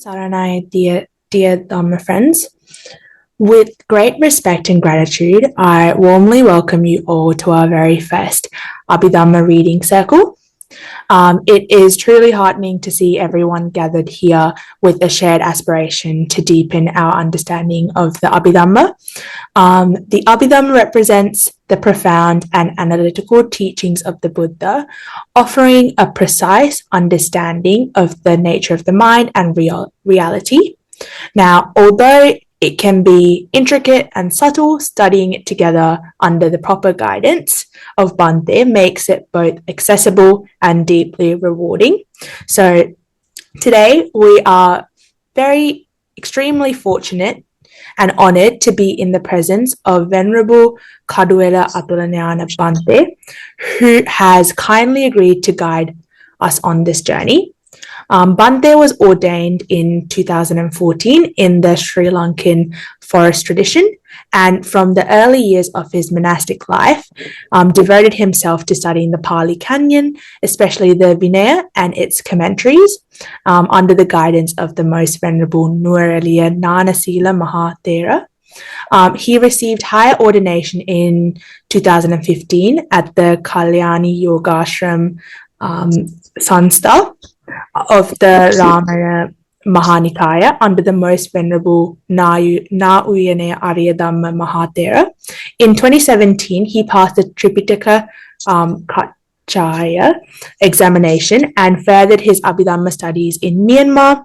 Saranai, dear Dhamma friends. With great respect and gratitude, I warmly welcome you all to our very first Abhidhamma reading circle. It is truly heartening to see everyone gathered here with a shared aspiration to deepen our understanding of the Abhidhamma. The Abhidhamma represents the profound and analytical teachings of the Buddha, offering a precise understanding of the nature of the mind and reality. Now, although it can be intricate and subtle, studying it together under the proper guidance of Bhante makes it both accessible and deeply rewarding. So today we are extremely fortunate and honoured to be in the presence of Venerable Kaduela Atulanaṇa Bhante, who has kindly agreed to guide us on this journey. Bhante was ordained in 2014 in the Sri Lankan forest tradition, and from the early years of his monastic life, devoted himself to studying the Pali Canon, especially the Vinaya and its commentaries, under the guidance of the Most Venerable Nuwara Gnanasila Maha Thero. He received higher ordination in 2015 at the Kalyani Yogashram Sanstha of the Ramana Mahanikaya under the Most Venerable Na-Uyane Aryadhamma Mahathera. In 2017, he passed the Tripitaka Kachaya examination and furthered his Abhidhamma studies in Myanmar.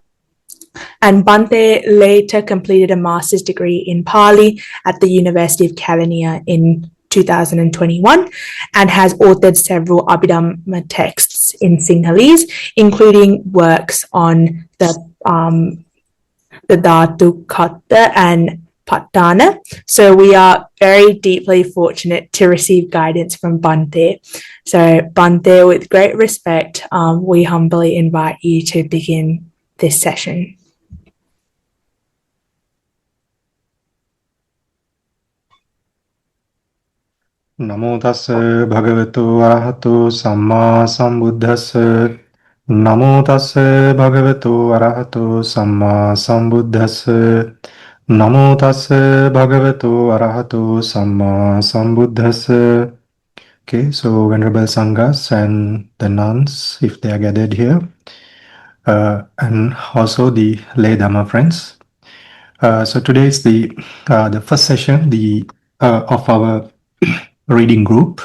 And Bhante later completed a master's degree in Pali at the University of Kelaniya in 2021 and has authored several Abhidhamma texts in Sinhalese, including works on the Dhatu Kata and Patana. So we are very deeply fortunate to receive guidance from Bhante. So Bhante, with great respect, we humbly invite you to begin this session. Namo tassa bhagavato arahato samma sambuddhassa. Namo tassa bhagavato arahato samma sambuddhassa. Namo tassa bhagavato arahato samma sambuddhassa. Okay, so Venerable Sanghas and the nuns, if they are gathered here, and also the lay Dhamma friends. So today is the first session of our reading group.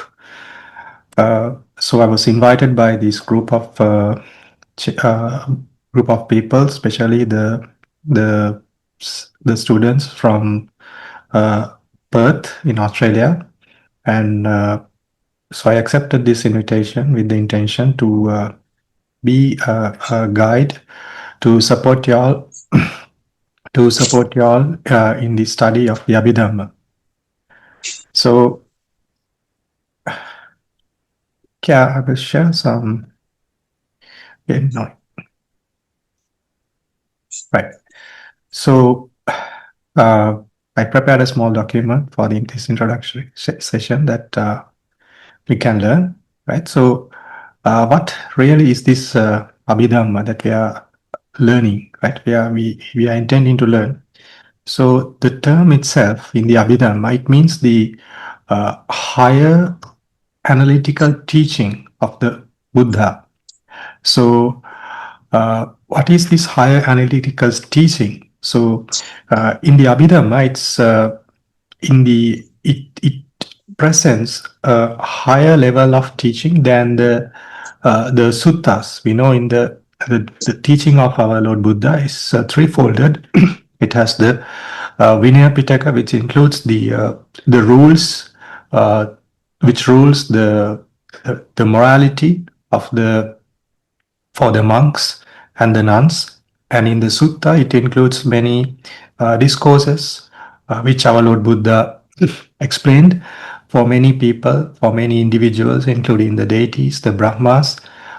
So I was invited by this group of people, especially the students from Perth in Australia, and so I accepted this invitation with the intention to be a guide to support y'all in the study of the Abhidhamma. So I will share some. No. Right. So I prepared a small document for this introductory session that we can learn. Right. So what really is this Abhidhamma that we are learning? Right. We are intending to learn. So the term itself in the Abhidhamma, it means the higher analytical teaching of the Buddha. So what is this higher analytical teaching? So in the Abhidhamma, it presents a higher level of teaching than the suttas. We know in the teaching of our Lord Buddha is threefolded. It has the Vinaya Pitaka, which includes the rules, which rules the morality of for the monks and the nuns, and in the sutta it includes many discourses which our Lord Buddha explained for many people, for many individuals, including the deities, the Brahmas,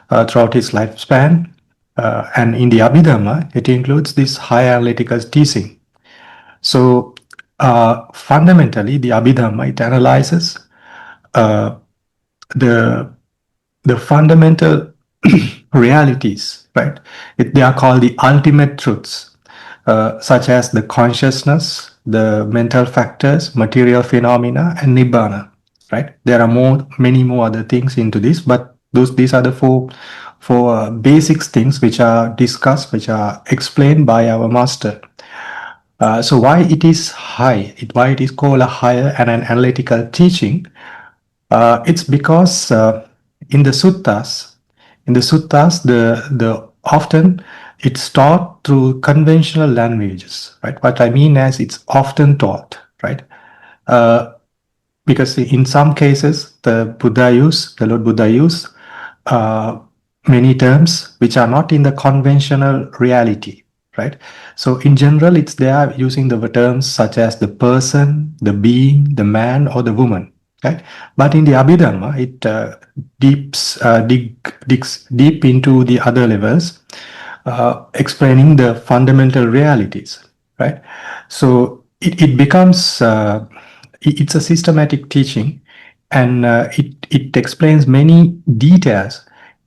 throughout his lifespan. And in the Abhidhamma, it includes this high analytical teaching. So fundamentally, the Abhidhamma, it analyzes the fundamental realities, right? They are called the ultimate truths, such as the consciousness, the mental factors, material phenomena, and nibbana, right? There are many more other things into this, but these are the four basic things which are discussed, which are explained by our master. So why it is why it is called a higher and an analytical teaching? It's because in the suttas, the often it's taught through conventional languages, right? What I mean is it's often taught, right? Because in some cases the Lord Buddha use uh, many terms which are not in the conventional reality, right? So in general, they are using the terms such as the person, the being, the man, or the woman, right? But in the Abhidhamma, it digs deep into the other levels, explaining the fundamental realities, right? So it becomes it's a systematic teaching, and it explains many details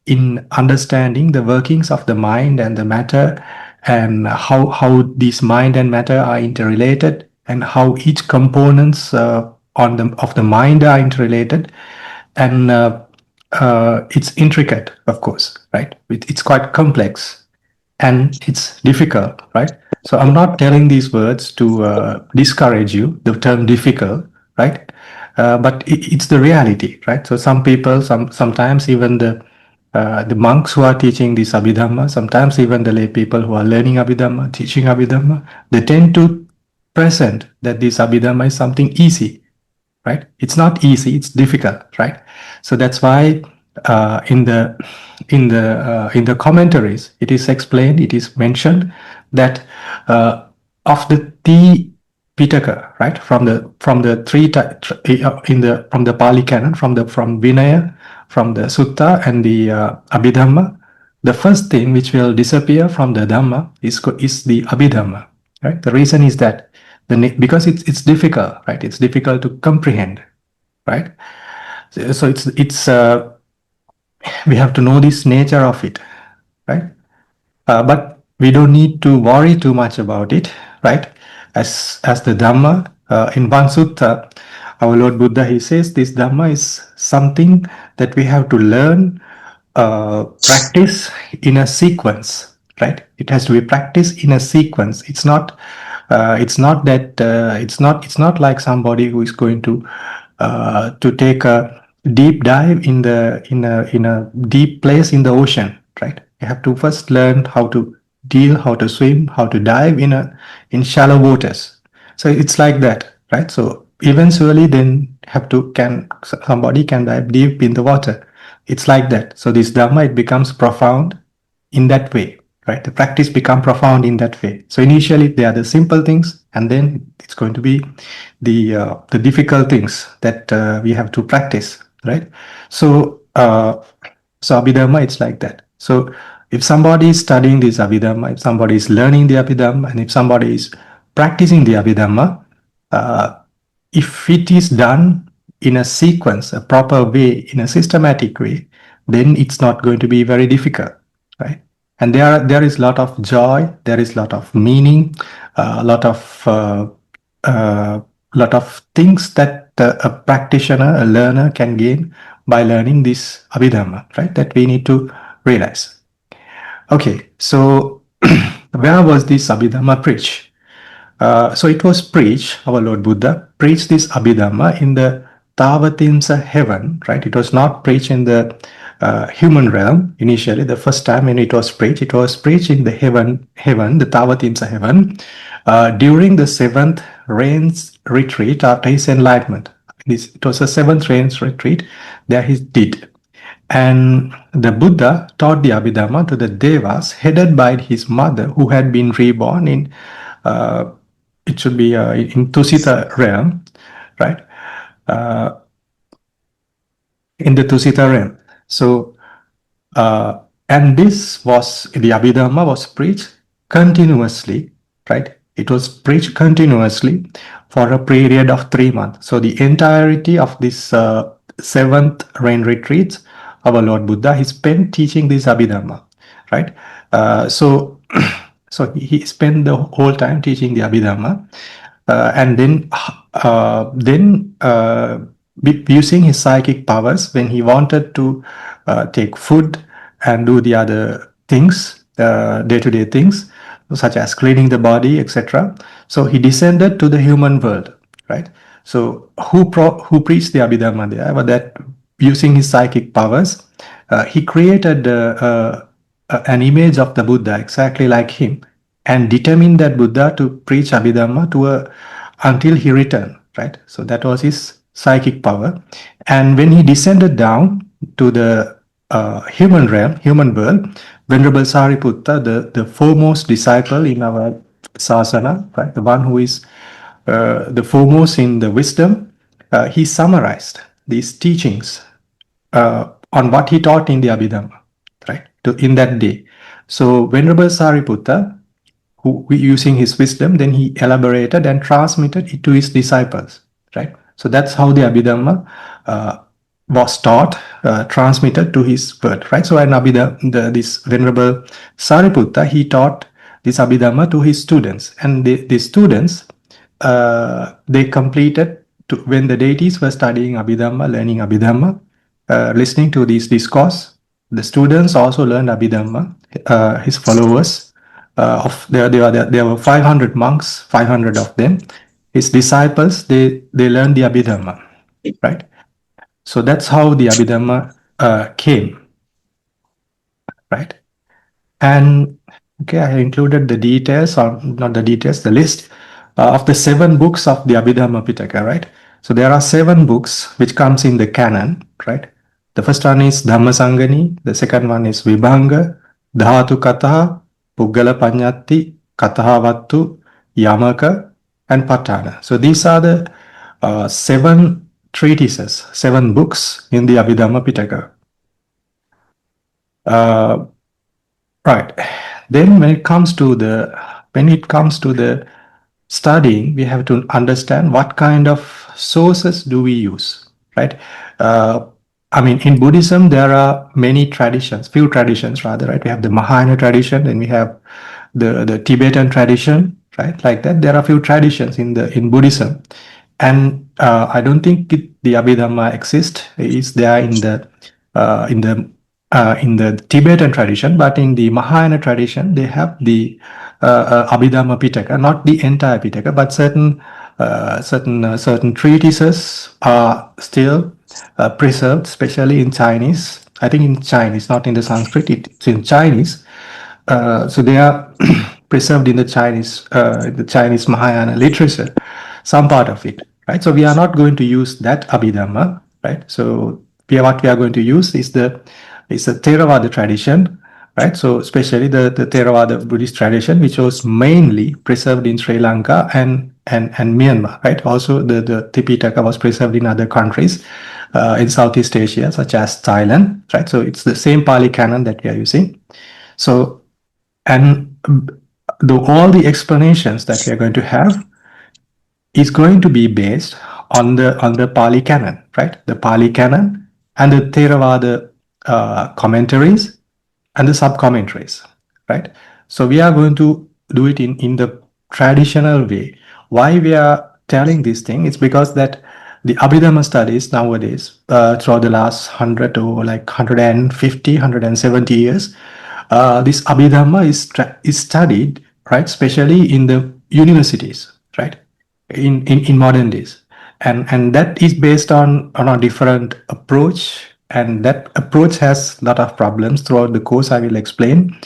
in understanding the workings of the mind and the matter, and how these mind and matter are interrelated, and how each components of the mind are interrelated, and it's intricate, of course, right? It's quite complex and it's difficult, right? So I'm not telling these words to discourage you, the term difficult, right? But it's the reality, right? So some people, sometimes even the monks who are teaching this Abhidhamma, sometimes even the lay people who are learning Abhidhamma, teaching Abhidhamma, they tend to present that this Abhidhamma is something easy, right? It's not easy, it's difficult, right? So that's why in the commentaries it is explained, it is mentioned that of the Pitaka, right, from the from the Pali Canon, from Vinaya, from the Sutta and the Abhidhamma, the first thing which will disappear from the Dhamma is the Abhidhamma, right? The reason is that because it's difficult, right? It's difficult to comprehend, right? So it's we have to know this nature of it, right? But we don't need to worry too much about it, right? As the Dhamma in one sutta, our Lord Buddha, he says this Dhamma is something that we have to learn, practice in a sequence, right? It has to be practiced in a sequence. It's not that it's not like somebody who is going to take a deep dive in a deep place in the ocean, right? You have to first learn how to how to swim, how to dive in shallow waters. So it's like that, right? So eventually then somebody can dive deep in the water. It's like that. So this Dhamma, it becomes profound in that way, right? The practice become profound in that way. So initially they are the simple things, and then it's going to be the difficult things that we have to practice, right? So Abhidhamma, it's like that. So if somebody is studying this Abhidhamma, if somebody is learning the Abhidhamma, and if somebody is practicing the Abhidhamma, if it is done in a sequence, a proper way, in a systematic way, then it's not going to be very difficult, right? And there is a lot of joy, there is a lot of meaning, a lot of things that a practitioner, a learner can gain by learning this Abhidhamma, right? That we need to realize. Okay, so where was this Abhidhamma preached? So it was preached, our Lord Buddha preached this Abhidhamma in the Tavatimsa heaven, right? It was not preached in the human realm initially. The first time when it was preached in the heaven, the Tavatimsa heaven, during the 7th rains retreat after his enlightenment. It was a 7th rains retreat that he did. And the Buddha taught the Abhidhamma to the Devas, headed by his mother, who had been reborn in it should be in Tusita realm, right? In the Tusita realm. So, and this was, the Abhidhamma was preached continuously, right? It was preached continuously for a period of 3 months. So the entirety of this 7th rain retreats our Lord Buddha, he spent teaching this Abhidhamma, right? So so he spent the whole time teaching the Abhidhamma, and using his psychic powers, when he wanted to take food and do the other things, day-to-day things, such as cleaning the body, etc. So he descended to the human world, right? So who preached the Abhidhamma there? But that using his psychic powers, he created an image of the Buddha exactly like him, and determined that Buddha to preach Abhidhamma until he returned, right? So that was his psychic power. And when he descended down to the human realm, human world, Venerable Sariputta, the foremost disciple in our sasana, right, the one who is the foremost in the wisdom, he summarized these teachings on what he taught in the Abhidhamma, right, in that day. So Venerable Sariputta, who using his wisdom, then he elaborated and transmitted it to his disciples, right? So that's how the Abhidhamma was taught, transmitted to his word, right? So and this Venerable Sariputta, he taught this Abhidhamma to his students, and the students, they completed, when the deities were studying Abhidhamma, learning Abhidhamma, listening to this discourse, the students also learned Abhidhamma, his followers. There were 500 monks, 500 of them. His disciples, they learned the Abhidhamma, right? So that's how the Abhidhamma came, right? And okay, I included the details, or not the details, the list of the 7 books of the Abhidhamma Pitaka, right? So there are 7 books which comes in the canon, right? The first one is Dhammasangani, the second one is Vibhanga, Dhatu Katha, Puggala Panyati, Kathavattu, Yamaka, and Patana. So these are the 7 treatises, 7 books in the Abhidhamma Pitaka. Right. Then when it comes to the studying, we have to understand what kind of sources do we use, right? I mean, in Buddhism, there are many traditions, few traditions rather, right? We have the Mahayana tradition, then we have the Tibetan tradition, right? Like that, there are few traditions in Buddhism, and I don't think the Abhidhamma exists. It's there in the Tibetan tradition, but in the Mahayana tradition, they have the Abhidhamma Pitaka, not the entire Pitaka, but certain treatises are still preserved, especially in Chinese. I think in Chinese, not in the Sanskrit. It's in Chinese. So they are preserved in the Chinese Mahayana literature, some part of it, right? So we are not going to use that Abhidhamma, right? So what we are going to use is the Theravada tradition, right? So especially the Theravada Buddhist tradition, which was mainly preserved in Sri Lanka and Myanmar, right? Also the Tipitaka was preserved in other countries in Southeast Asia, such as Thailand, right? So it's the same Pali Canon that we are using. So, and all the explanations that we are going to have is going to be based on the Pali Canon, right? The Pali Canon and the Theravada commentaries and the sub-commentaries, right? So we are going to do it in the traditional way. Why we are telling this thing? It's because that the Abhidhamma studies nowadays, throughout the last 100 to like 150, 170 years, this Abhidhamma is studied, right? Especially in the universities, right? In modern days. And that is based on a different approach, and that approach has a lot of problems. Throughout the course I will explain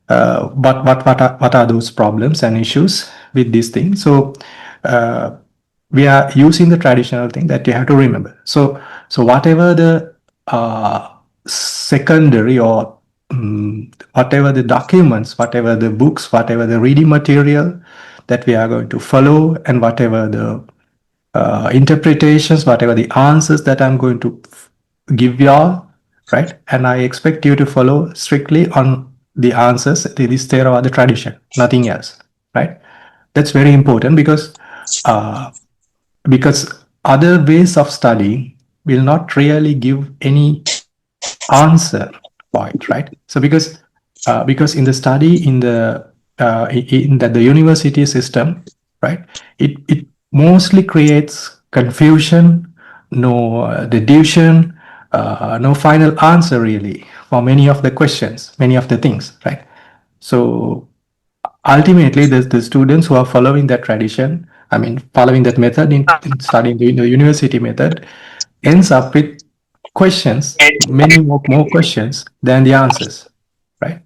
what are those problems and issues with this thing. So we are using the traditional thing that you have to remember. So whatever the secondary or whatever the documents, whatever the books, whatever the reading material that we are going to follow, and whatever the interpretations, whatever the answers that I'm going to give y'all, right? And I expect you to follow strictly on the answers. This is Theravada tradition, nothing else, right? That's very important because other ways of studying will not really give any answer point, right? So because in the study in the university system, right, it mostly creates confusion, no deduction, no final answer really for many of the questions, many of the things, right? So ultimately, the students who are following that tradition, I mean, following that method in studying the university method, ends up with questions, many more questions than the answers, right?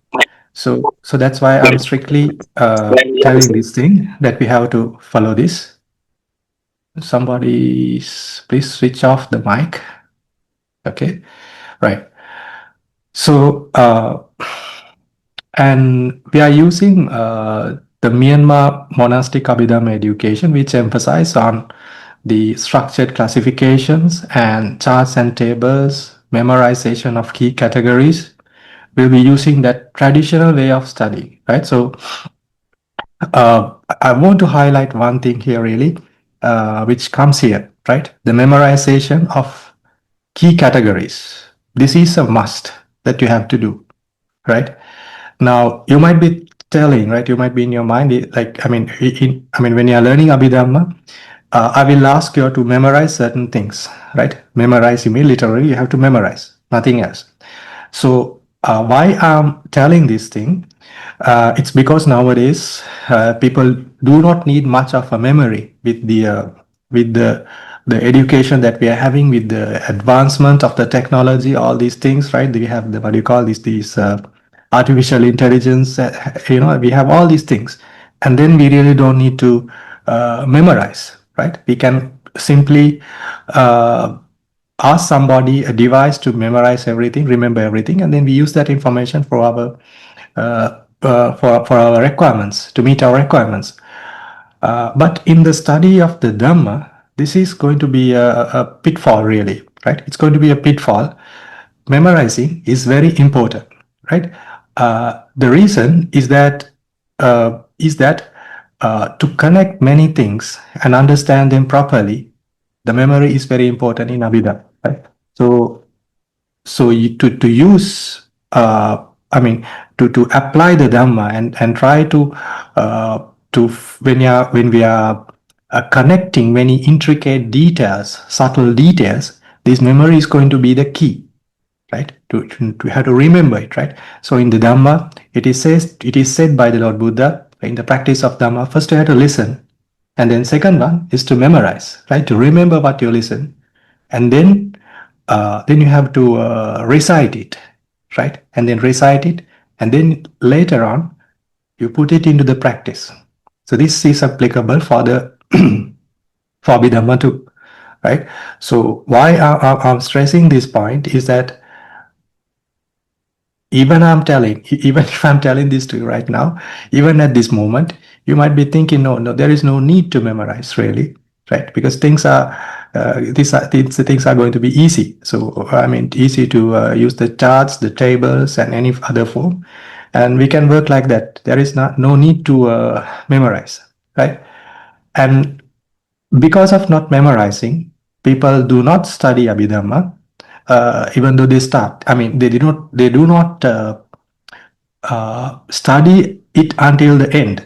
So that's why I'm strictly telling this thing that we have to follow this. Somebody, please switch off the mic. Okay, right. So and we are using the Myanmar monastic Abhidhamma education, which emphasize on the structured classifications and charts and tables, memorization of key categories. We'll be using that traditional way of studying, right? So I want to highlight one thing here really, which comes here, right? The memorization of key categories. This is a must that you have to do, right? Now, you might be telling, right? You might be in your mind, like, I mean, when you are learning Abhidhamma, I will ask you to memorize certain things, right? Memorize, you mean literally, you have to memorize, nothing else. So, why I'm telling this thing? It's because nowadays people do not need much of a memory with the education that we are having, with the advancement of the technology, all these things, right? We have the, what do you call this, these artificial intelligence, we have all these things, and then we really don't need to memorize, right? We can simply ask somebody a device to memorize everything, remember everything, and then we use that information for our for our requirements, to meet our requirements. But in the study of the Dhamma, this is going to be a pitfall, really, right? It's going to be a pitfall. Memorizing is very important, right? The reason is that to connect many things and understand them properly, the memory is very important in Abhidhamma, right? So to use, to apply the Dhamma and try to when we are connecting many intricate details, subtle details, this memory is going to be the key, right? To have to remember it, right? So in the Dhamma, it is said by the Lord Buddha, in the practice of Dhamma, first you have to listen, and then second one is to memorize, right? To remember what you listen, and then you have to recite it, right? And then recite it, and then later on you put it into the practice. So this is applicable for the for Abhidhamma too, right? So why I'm stressing this point is that even if I'm telling this to you right now, even at this moment, you might be thinking, no, there is no need to memorize really, right? Because things are these things are going to be easy. So I mean, easy to use the charts, the tables, and any other form, and we can work like that. There is no need to memorize, right? And because of not memorizing, people do not study Abhidhamma, even though they start. I mean, they do not study it until the end,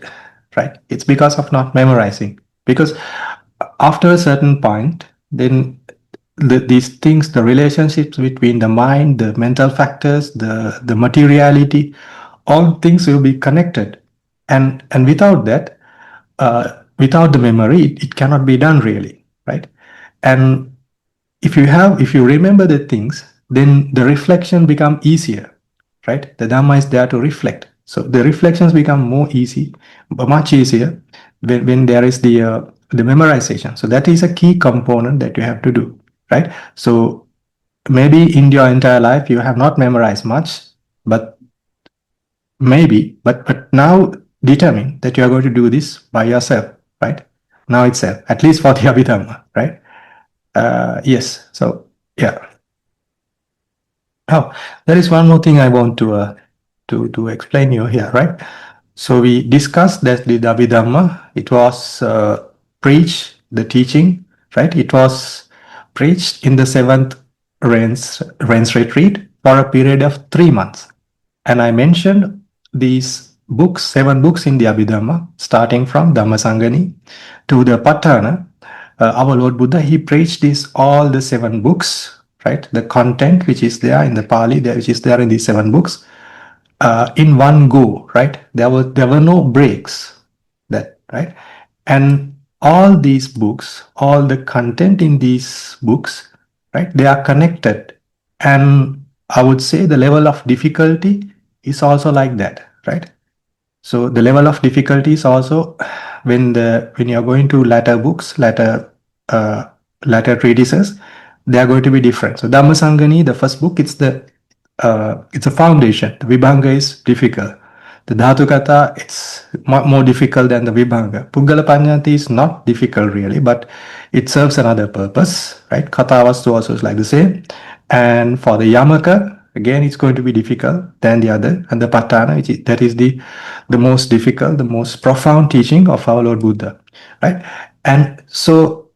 right? It's because of not memorizing. Because after a certain point, then these things, the relationships between the mind, the mental factors, the materiality, all things will be connected, and without that, without the memory, it cannot be done really, right? And if you remember the things, then the reflection become easier, right? The Dhamma is there to reflect, so the reflections become more easy, much easier when there is the memorization. So that is a key component that you have to do, right? So maybe in your entire life you have not memorized much, but now determine that you are going to do this by yourself, right? Now itself, at least for the Abhidhamma, right? Yes. So yeah. Oh, there is one more thing I want to explain you here, right? So we discussed that the Abhidhamma, it was preached, the teaching, right? It was preached in the seventh rains retreat, for a period of 3 months. And I mentioned these books, 7 books in the Abhidhamma, starting from Dhammasangani to the Patthana. Our Lord Buddha, he preached all the 7 books, right? The content which is there in the Pali, which is there in these 7 books, in one go, right? There were no breaks, right? And all these books, all the content in these books, right? They are connected, and I would say the level of difficulty is also like that, right? So the level of difficulty is also when you're going to latter books, latter treatises, they are going to be different. So Dhammasangani, the first book, it's a foundation. The Vibhanga is difficult. The Dhatukatha, it's more difficult than the Vibhanga. Puggala Panyati is not difficult really, but it serves another purpose, right? Kathavastu also is like the same. And for the Yamaka, again, it's going to be difficult than the other. And the Patthana, that is the most difficult, the most profound teaching of our Lord Buddha, right? And so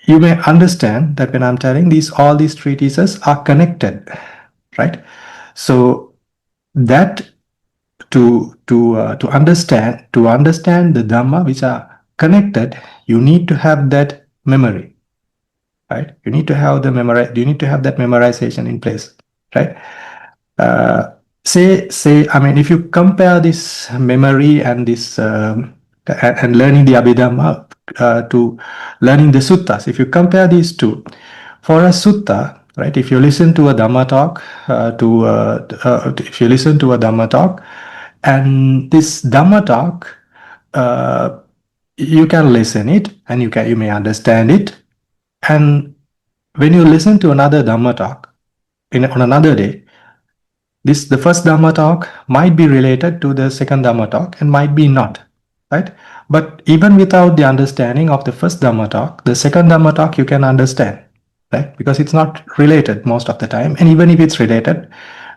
you may understand that when I'm telling all these treatises are connected, right? So that to understand the Dhamma which are connected, you need to have that memory, right? You need to have that memorization in place, right? I mean, if you compare this memory and this and learning the Abhidhamma to learning the suttas, if you compare these two, for a sutta, right? If you listen to a Dhamma talk, and this Dhamma talk, you can listen it and you may understand it, and when you listen to another Dhamma talk on another day, the first Dhamma talk might be related to the second Dhamma talk and might be not, right? But even without the understanding of the first Dhamma talk, the second Dhamma talk you can understand, right? Because it's not related most of the time. And even if it's related,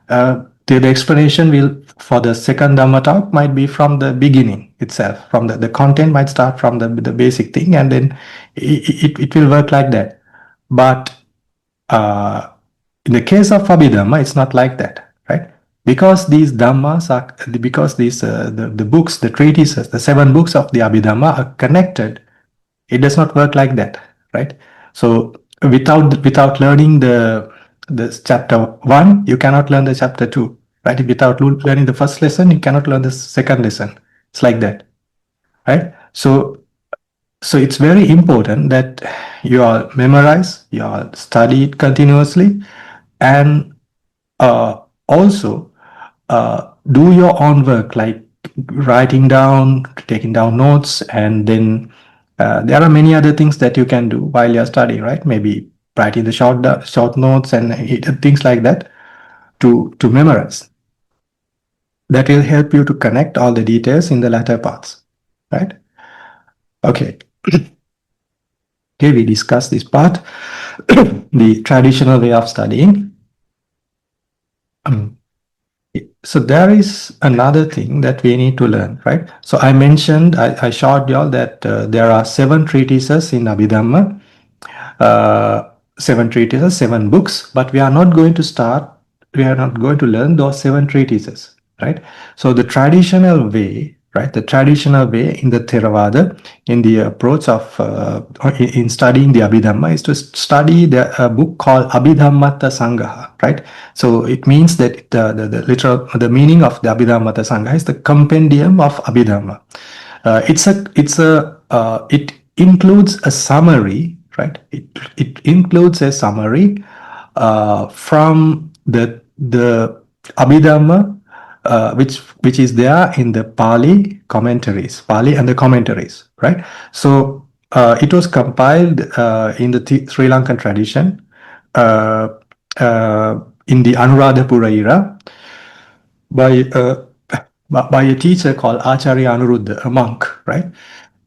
the explanation for the second Dhamma talk might be from the beginning itself. From the content might start from the basic thing, and then it will work like that. But in the case of Abhidhamma, it's not like that, right? Because these Dhammas the books, the treatises, the 7 books of the Abhidhamma are connected, it does not work like that, right? So without learning the chapter 1, you cannot learn the chapter 2, right? Without learning the first lesson, you cannot learn the second lesson. It's like that, right? So it's very important that you all memorize, you all study it continuously, and also do your own work, like writing down, taking down notes, and then there are many other things that you can do while you're studying, right? Maybe writing the short notes and things like that to memorize. That will help you to connect all the details in the latter parts, right? Okay. Okay, we discussed this part, the traditional way of studying. So there is another thing that we need to learn, right? So I mentioned, I showed y'all that there are 7 treatises in Abhidhamma, 7 treatises, 7 books, but we are not going to learn those 7 treatises, right? So the traditional way, right? The traditional way in the Theravada, in the approach of in studying the Abhidhamma, is to study a book called Abhidhammattha Sangaha, right? So it means that the meaning of the Abhidhammattha Sangaha is the compendium of Abhidhamma. It includes a summary, right? It includes a summary from the Abhidhamma, which is there in the Pali and the commentaries, right? So it was compiled in the Sri Lankan tradition in the Anuradhapura era by a teacher called Acharya Anuruddha, a monk, right?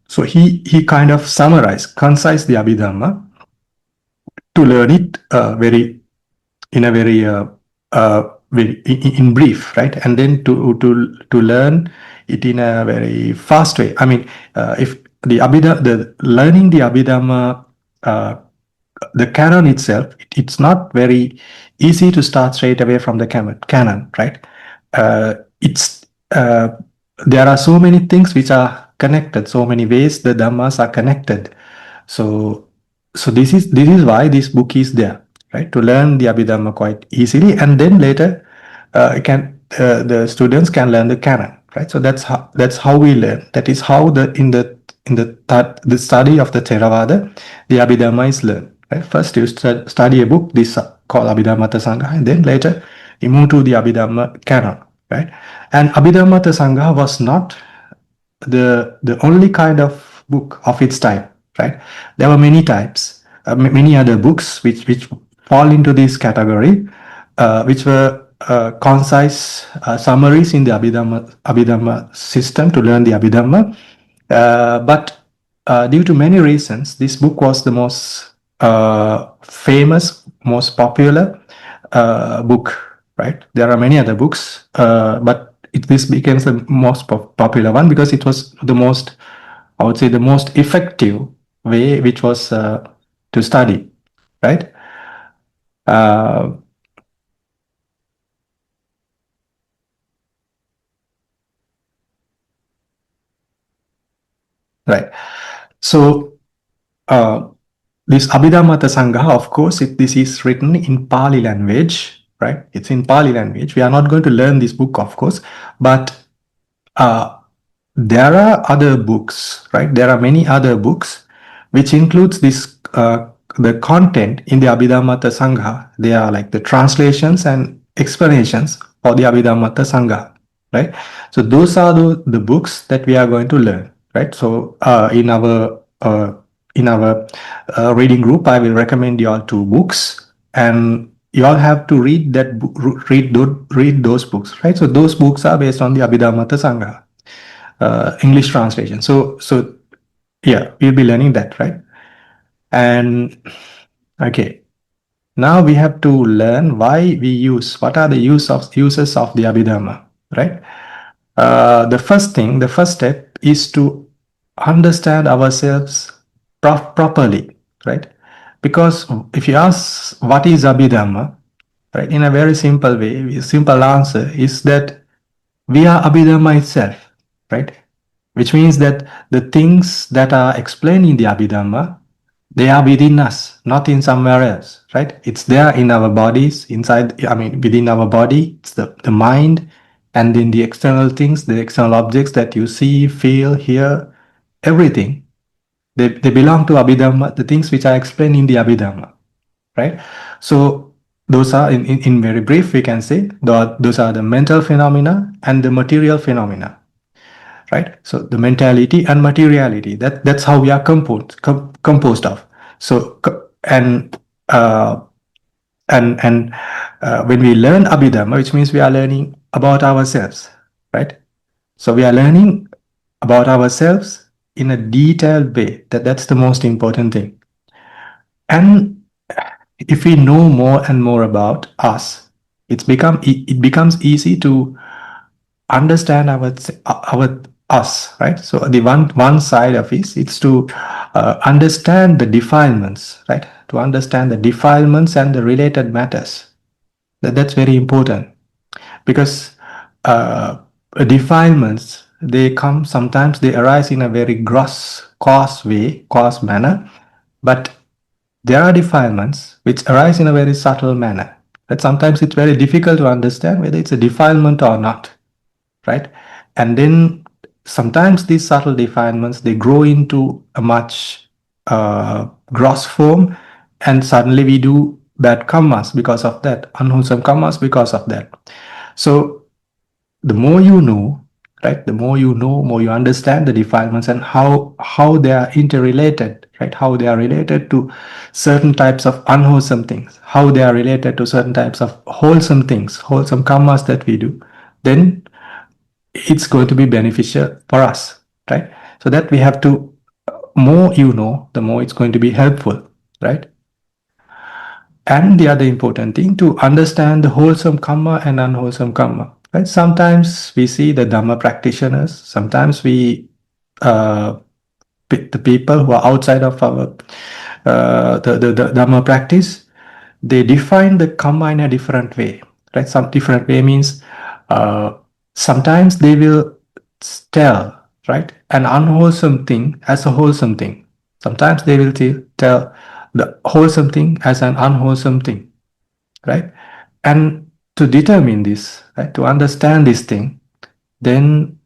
So he kind of concise the Abhidhamma to learn it in brief, right? And then to learn it in a very fast way. I mean, if learning the Abhidhamma the canon itself, it's not very easy to start straight away from the canon, right? It's there are so many things which are connected, so many ways the dhammas are connected. So this is why this book is there, right? To learn the Abhidhamma quite easily, and then later the students can learn the canon, right? So that's how we learn. That is how the study of the Theravada, the Abhidhamma is learned. Right? First you study a book, this called Abhidhammattha Sangaha, and then later you move to the Abhidhamma canon, right? And Abhidhammattha Sangaha was not the only kind of book of its time, right? There were many types, many other books which fall into this category, which were concise summaries in the Abhidhamma system to learn the Abhidhamma. But due to many reasons, this book was the most famous, most popular book, right? There are many other books, but this became the most popular one because it was the most, I would say, the most effective way which was to study, right? Right. So this Abhidhammattha Sangaha, of course, this is written in Pali language, right? It's in Pali language. We are not going to learn this book, of course, but there are other books, right? There are many other books which includes this the content in the Abhidhammattha Sangaha. They are like the translations and explanations for the Abhidhammattha Sangaha, right? So those are the books that we are going to learn, right? So in our reading group, I will recommend you all 2 books, and you all have to read that read those books, right? So those books are based on the Abhidhammattha Sangaha. English translation. So yeah, we'll be learning that, right? And okay, now we have to learn what are the uses of the Abhidhamma, right? The first step is to understand ourselves properly, right? Because if you ask what is Abhidhamma, right, in a very simple way, a simple answer is that we are Abhidhamma itself, right? Which means that the things that are explained in the Abhidhamma, they are within us, not in somewhere else, right? It's there in our bodies, within our body, it's the mind, and in the external things, the external objects that you see, feel, hear, everything. They belong to Abhidhamma, the things which are explained in the Abhidhamma, right? So those are, in very brief, we can say, those are the mental phenomena and the material phenomena. Right, so the mentality and materiality, that's how we are composed of. So and when we learn Abhidhamma, which means we are learning about ourselves, right? So we are learning about ourselves in a detailed way. That's the most important thing. And if we know more and more about us, it becomes easy to understand our us, right? So the one side of it is to understand the defilements, right? To understand the defilements and the related matters. That's very important, because defilements, sometimes they arise in a very coarse manner, but there are defilements which arise in a very subtle manner. That sometimes it's very difficult to understand whether it's a defilement or not, right? And then sometimes these subtle defilements, they grow into a much gross form, and suddenly we do bad karmas because of that, unwholesome karmas because of that. So the more you know, right, the more you know, more you understand the defilements and how they are interrelated, right? How they are related to certain types of unwholesome things, how they are related to certain types of wholesome things, wholesome karmas that we do, then it's going to be beneficial for us, right? So that we have to, more you know, the more it's going to be helpful, right? And the other important thing, to understand the wholesome karma and unwholesome karma, right? Sometimes we see the Dhamma practitioners, sometimes we the people who are outside of our the Dhamma practice, they define the karma in a different way, right? Some different way means sometimes they will tell, right, an unwholesome thing as a wholesome thing. Sometimes they will tell the wholesome thing as an unwholesome thing, right? And to determine this, right, to understand this thing, then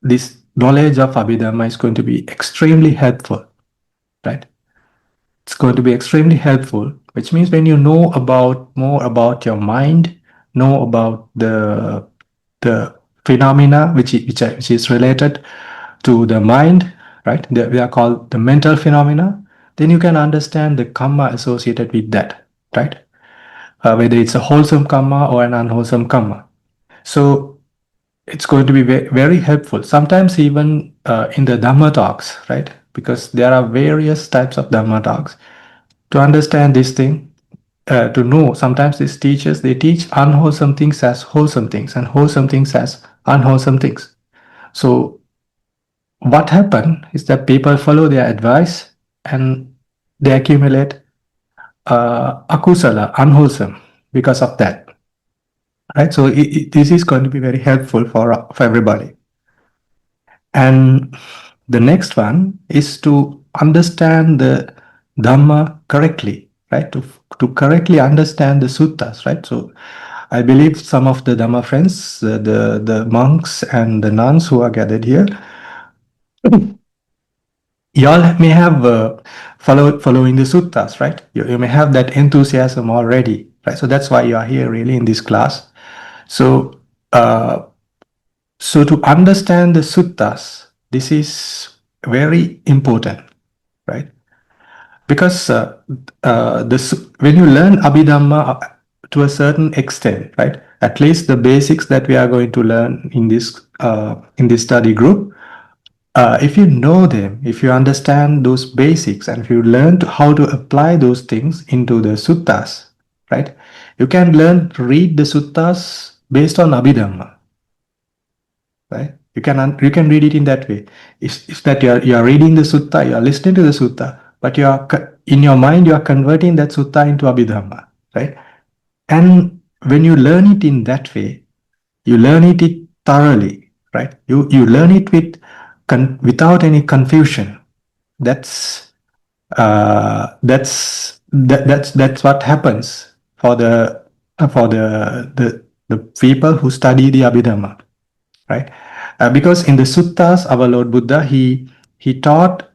this knowledge of Abhidhamma is going to be extremely helpful, right? It's going to be extremely helpful, which means when you know about more about your mind, know about the phenomena which is related to the mind, right? They are called the mental phenomena. Then you can understand the karma associated with that, right? Whether it's a wholesome karma or an unwholesome karma. So it's going to be very helpful. Sometimes even in the Dhamma talks, right? Because there are various types of Dhamma talks. To understand this thing, to know, sometimes these teachers, they teach unwholesome things as wholesome things and wholesome things as unwholesome things. So what happened is that people follow their advice and they accumulate akusala, unwholesome, because of that. Right? So this is going to be very helpful for everybody. And the next one is to understand the Dhamma correctly, right? To correctly understand the suttas, right? So I believe some of the Dhamma friends, the monks and the nuns who are gathered here, y'all may have following the suttas, right? You may have that enthusiasm already, right? So that's why you are here really in this class. So so to understand the suttas, this is very important, right? Because when you learn Abhidhamma to a certain extent, right? At least the basics that we are going to learn in this study group, if you know them, if you understand those basics, and if you learn how to apply those things into the suttas, right? You can learn to read the suttas based on Abhidhamma, right? You can read it in that way. It's that you are reading the sutta, you are listening to the sutta, but you are in your mind you are converting that sutta into Abhidhamma, right? And when you learn it in that way, you learn it thoroughly, right? You learn it without any confusion. That's that's what happens for the people who study the Abhidhamma, right? Because in the suttas, our Lord Buddha, he taught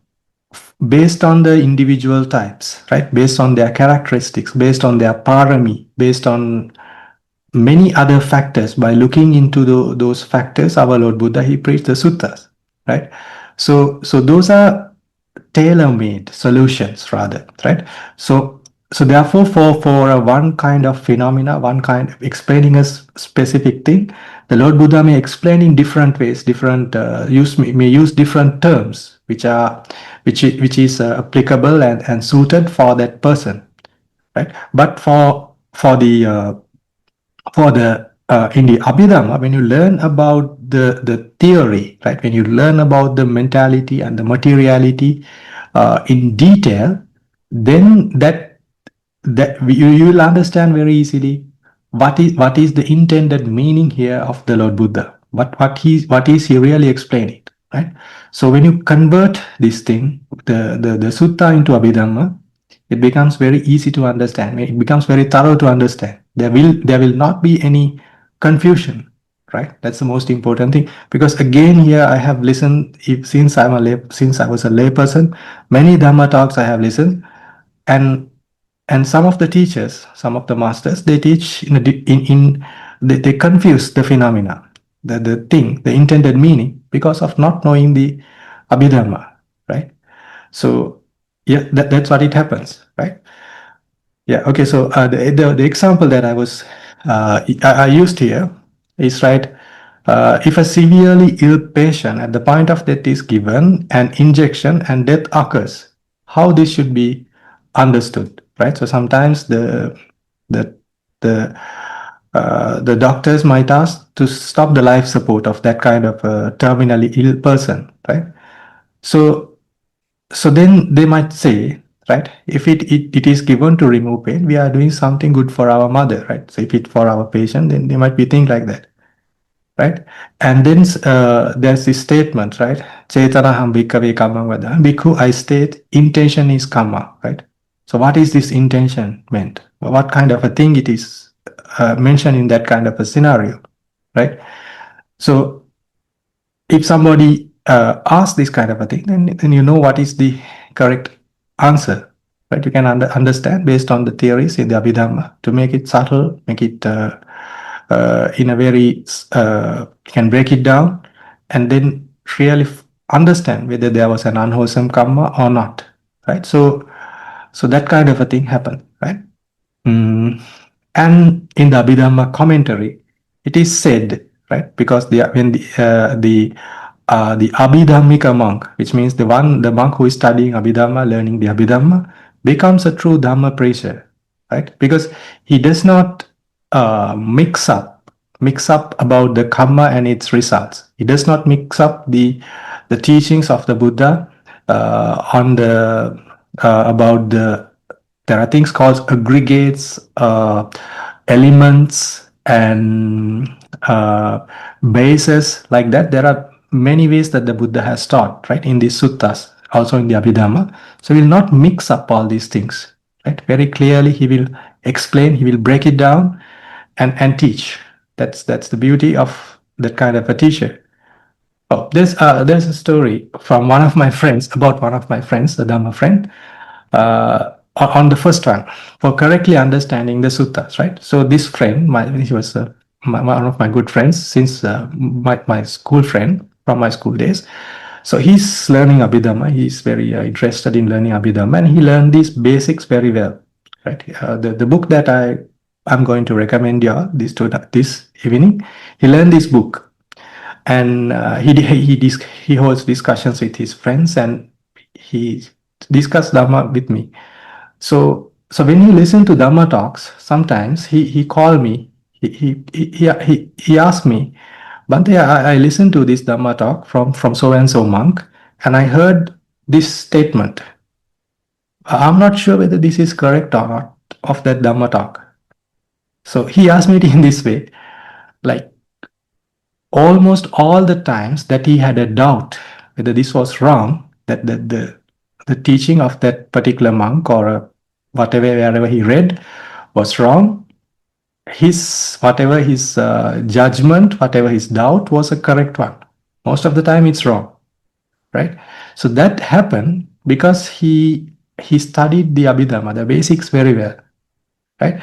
based on the individual types, right? Based on their characteristics, based on their parami, based on many other factors. By looking into those factors, our Lord Buddha, he preached the suttas, right? So those are tailor-made solutions, rather, right? So therefore, for one kind of phenomena, one kind of explaining a specific thing, the Lord Buddha may explain in different ways, different may use different terms which is applicable and suited for that person, right? But for the in the Abhidhamma, when you learn about the theory, right? When you learn about the mentality and the materiality in detail, then you will understand very easily what is the intended meaning here of the Lord Buddha. What is he really explaining, right? So when you convert this thing, the sutta into Abhidhamma, it becomes very easy to understand. It becomes very thorough to understand. There will not be any confusion, right? That's the most important thing. Because again, here I have listened since I was a lay person. Many Dhamma talks I have listened, and some of the teachers, some of the masters, they teach they confuse the phenomena, the intended meaning, because of not knowing the Abhidhamma, right? So yeah, that's what it happens, right? Yeah. Okay. So the example that I used here is, right. If a severely ill patient at the point of death is given an injection and death occurs, how this should be understood, right? So sometimes the the doctors might ask to stop the life support of that kind of terminally ill person, right? So then they might say, right? If it is given to remove pain, we are doing something good for our mother, right? So if it's for our patient, then they might be think like that, right? And then there's this statement, right? Chetanaham bhikkhave kammam vada. Bhikkhu, I state, intention is karma, right? So what is this intention meant? What kind of a thing it is mentioned in that kind of a scenario, right? So if somebody asks this kind of a thing, then you know what is the correct answer, right? You can understand based on the theories in the Abhidhamma to make it subtle, make it in a very, you can break it down and then really understand whether there was an unwholesome karma or not, right? So that kind of a thing happened, right? And in the Abhidhamma commentary, it is said, right? Because when the Abhidhammika monk, which means the monk who is studying Abhidhamma, learning the Abhidhamma, becomes a true Dhamma preacher, right? Because he does not mix up about the karma and its results. He does not mix up the teachings of the Buddha on the about there are things called aggregates, elements, and bases like that. There are many ways that the Buddha has taught, right, in these suttas, also in the Abhidhamma. So he will not mix up all these things, right? Very clearly, he will explain, he will break it down, and teach. That's the beauty of that kind of a teacher. Oh, there's a story from one of my friends, about one of my friends, the Dhamma friend, on the first one, for correctly understanding the suttas, right? So this friend, he was one of my good friends since my school friend from my school days. So he's learning Abhidhamma. He's very interested in learning Abhidhamma, and he learned these basics very well, right? The book that I'm going to recommend you all this evening, he learned this book, and he holds discussions with his friends, and he discussed Dhamma with me. So when you listen to Dhamma talks, sometimes he called me. He asked me, Bhante, I listened to this Dhamma talk from so and so monk, and I heard this statement. I'm not sure whether this is correct or not of that Dhamma talk. So he asked me in this way, like almost all the times that he had a doubt whether this was wrong, that the teaching of that particular monk or whatever, wherever he read was wrong, whatever his judgment, whatever his doubt was a correct one. Most of the time it's wrong, right? So that happened because he studied the Abhidhamma, the basics very well, right?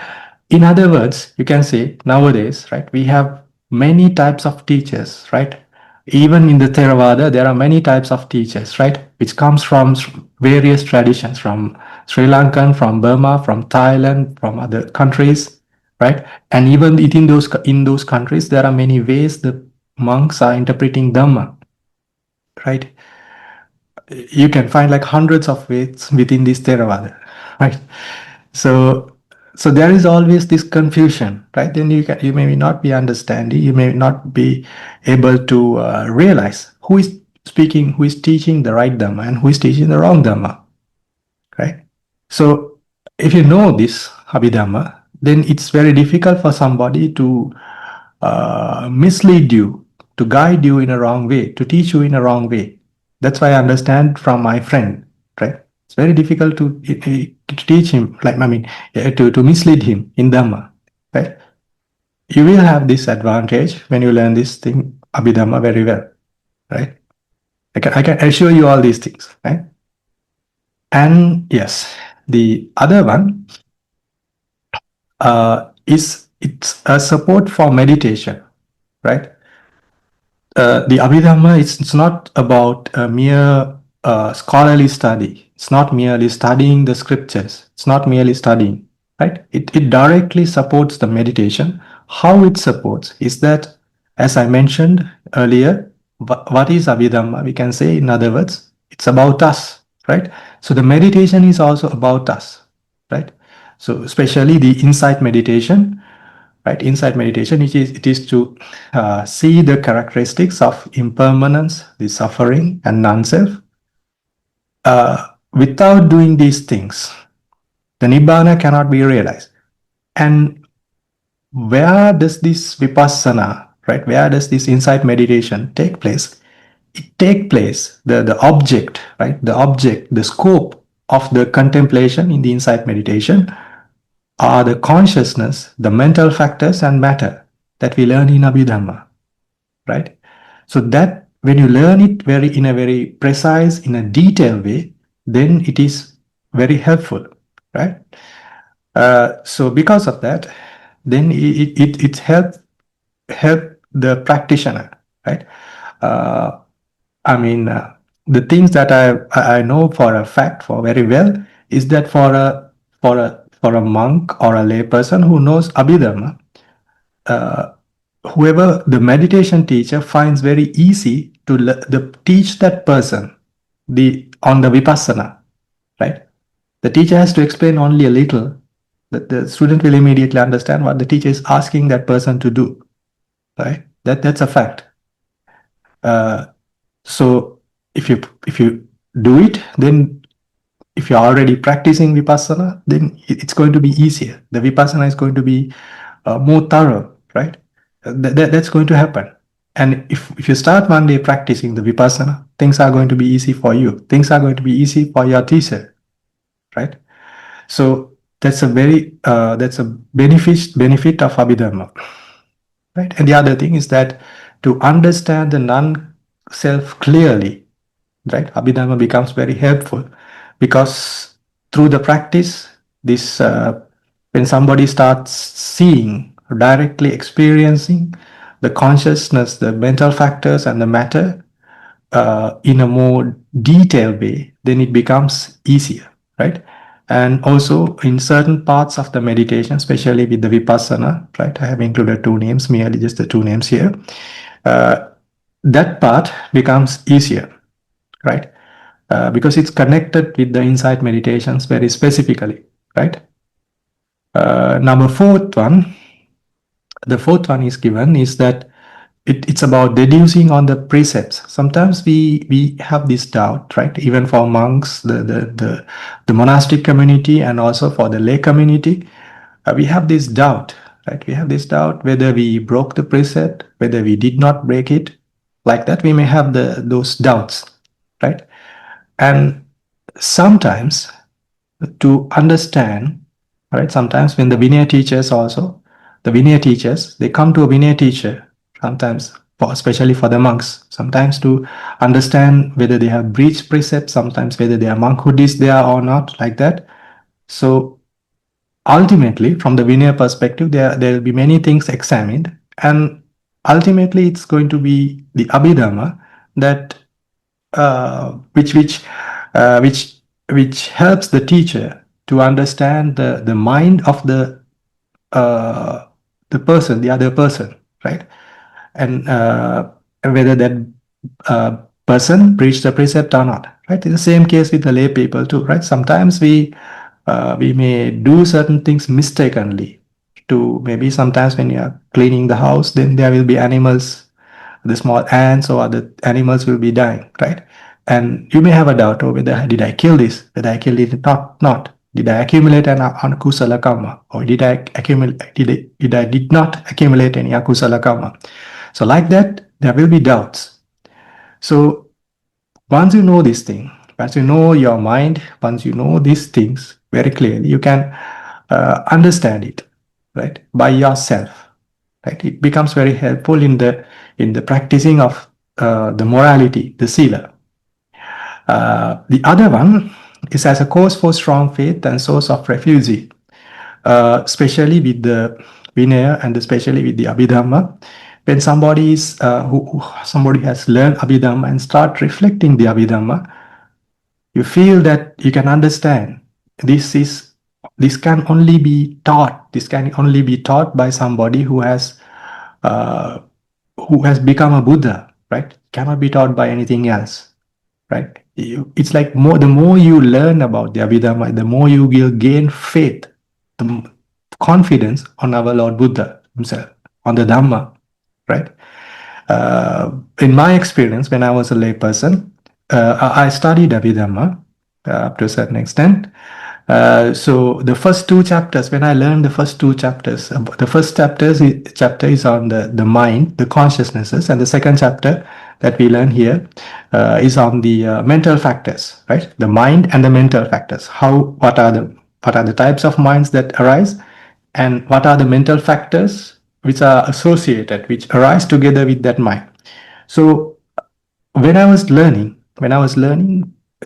In other words, you can say nowadays, right, we have many types of teachers, right? Even in the Theravada, there are many types of teachers, right? Which comes from various traditions, from Sri Lankan, from Burma, from Thailand, from other countries, right? And even in those countries, there are many ways the monks are interpreting Dhamma, right? You can find like hundreds of ways within this Theravada, right? So there is always this confusion, right? Then you may not be understanding, you may not be able to realize who is speaking, who is teaching the right Dhamma and who is teaching the wrong Dhamma, right? So if you know this Abhidhamma, then it's very difficult for somebody to mislead you, to guide you in a wrong way, to teach you in a wrong way. That's why I understand from my friend, right? It's very difficult to teach him, to mislead him in Dhamma, right? You will have this advantage when you learn this thing, Abhidhamma, very well, right? I can assure you all these things, right? And yes, the other one it's a support for meditation, right? The Abhidhamma, it's not about a mere scholarly study. It's not merely studying the scriptures. It's not merely studying, right? It directly supports the meditation. How it supports is that, as I mentioned earlier, what is Abhidhamma? We can say, in other words, it's about us, right? So the meditation is also about us, right? So especially the insight meditation, right? Insight meditation, it is to see the characteristics of impermanence, the suffering, and non-self without doing these things, the Nibbana cannot be realized. And where does this Vipassana, right? Where does this insight meditation take place? It take place, the object, right? The object, the scope of the contemplation in the insight meditation are the consciousness, the mental factors and matter that we learn in Abhidhamma, right? So that when you learn it in a very precise, in a detailed way, then it is very helpful, right? So because of that, then it help the practitioner, right? Uh, I mean, the things that I know for a fact, for very well, is that for a monk or a lay person who knows Abhidhamma, uh, whoever the meditation teacher finds very easy to teach that person on the vipassana, right? The teacher has to explain only a little, that the student will immediately understand what the teacher is asking that person to do, right? That's a fact. So if you do it, then if you're already practicing vipassana, then it's going to be easier. The vipassana is going to be more thorough, right? That's going to happen. And if you start one day practicing the vipassana, things are going to be easy for you. Things are going to be easy for your teacher, right? So that's a benefit of Abhidhamma, right? And the other thing is that to understand the non-self clearly, right? Abhidhamma becomes very helpful because through the practice, this when somebody starts seeing, directly experiencing the consciousness, the mental factors, and the matter in a more detailed way, then it becomes easier, right? And also in certain parts of the meditation, especially with the vipassana, right? I have included two names, merely just the two names here. That part becomes easier, right? Because it's connected with the insight meditations very specifically, right? The fourth one is given is that it's about deducing on the precepts. Sometimes we have this doubt, right? Even for monks, the monastic community, and also for the lay community, we have this doubt, right? We have this doubt whether we broke the precept, whether we did not break it. Like that, we may have those doubts, right? And sometimes to understand, right? Sometimes when the Vinaya teachers also, the Vinaya teachers, they come to a Vinaya teacher, sometimes, especially for the monks, sometimes to understand whether they have breached precepts, sometimes whether their monkhood is there or not, like that. So ultimately, from the Vinaya perspective, there will be many things examined, and ultimately it's going to be the Abhidhamma that which helps the teacher to understand the mind of the person, the other person, right? And whether that person breached the precept or not, right? It's the same case with the lay people too, right? Sometimes we may do certain things mistakenly. To maybe sometimes when you are cleaning the house, then there will be animals, the small ants or other animals will be dying, right? And you may have a doubt, oh, whether did I kill this, whether I killed it not. Did I accumulate an akusala karma, or did I did not accumulate any akusala karma? So like that, there will be doubts. So once you know this thing, once you know your mind, once you know these things very clearly, you can understand it, right, by yourself. Right? It becomes very helpful in the practicing of the morality, the sila. The other one is as a cause for strong faith and source of refuge, especially with the Vinaya and especially with the Abhidhamma. When somebody somebody has learned Abhidhamma and start reflecting the Abhidhamma, you feel that you can understand this can only be taught. This can only be taught by somebody who has become a Buddha, right? Cannot be taught by anything else, right? It's like the more you learn about the Abhidhamma, the more you will gain faith, the confidence on our Lord Buddha himself, on the Dhamma, right? In my experience, when I was a layperson, I studied Abhidhamma, up to a certain extent. So the first two chapters, when I learned the first two chapters, the first chapter is on the mind, the consciousnesses, and the second chapter that we learn here is on the mental factors, right? The mind and the mental factors. What are the types of minds that arise, and what are the mental factors which are associated, which arise together with that mind. So when I was learning,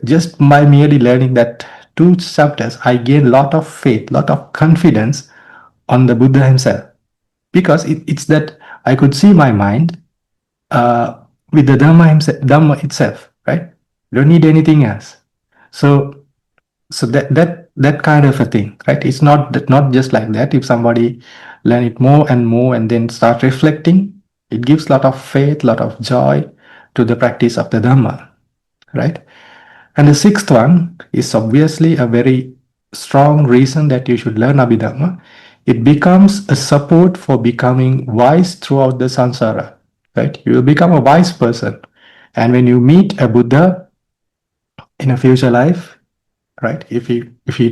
just by merely learning that two chapters, I gained a lot of faith, lot of confidence on the Buddha himself, because it's that I could see my mind with the Dhamma itself, right? Don't need anything else. So that kind of a thing, right? It's not just like that. If somebody learn it more and more and then start reflecting, it gives a lot of faith, lot of joy to the practice of the Dhamma, right? And the sixth one is obviously a very strong reason that you should learn Abhidhamma. It becomes a support for becoming wise throughout the samsara, right? You will become a wise person. And when you meet a Buddha in a future life, right? If you do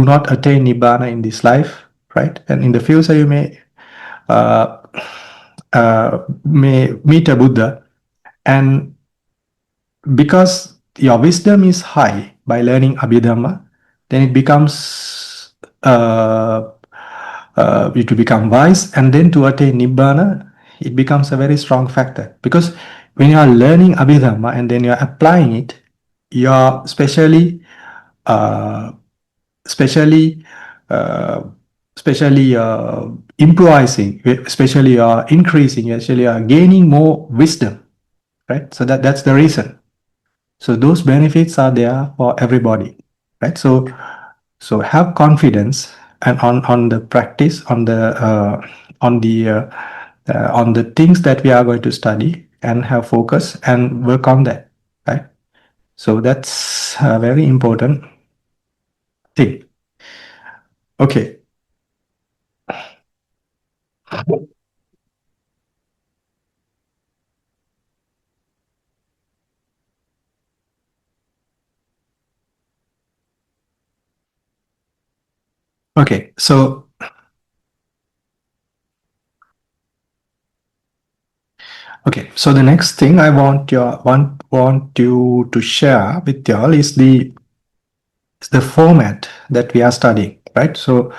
not attain Nibbana in this life, right? And in the future you uh, may meet a Buddha, and because your wisdom is high by learning Abhidhamma, then it becomes you to become wise, and then to attain Nibbana, it becomes a very strong factor. Because when you are learning Abhidhamma and then you are applying it, you are uh, especially improvising, especially increasing, especially gaining more wisdom, right? So that's the reason. So those benefits are there for everybody, right? So have confidence and on the practice, on the things that we are going to study, and have focus and work on that, right? So that's a very important thing. Okay. Okay. So the next thing I want you to share with y'all is the format that we are studying, right? So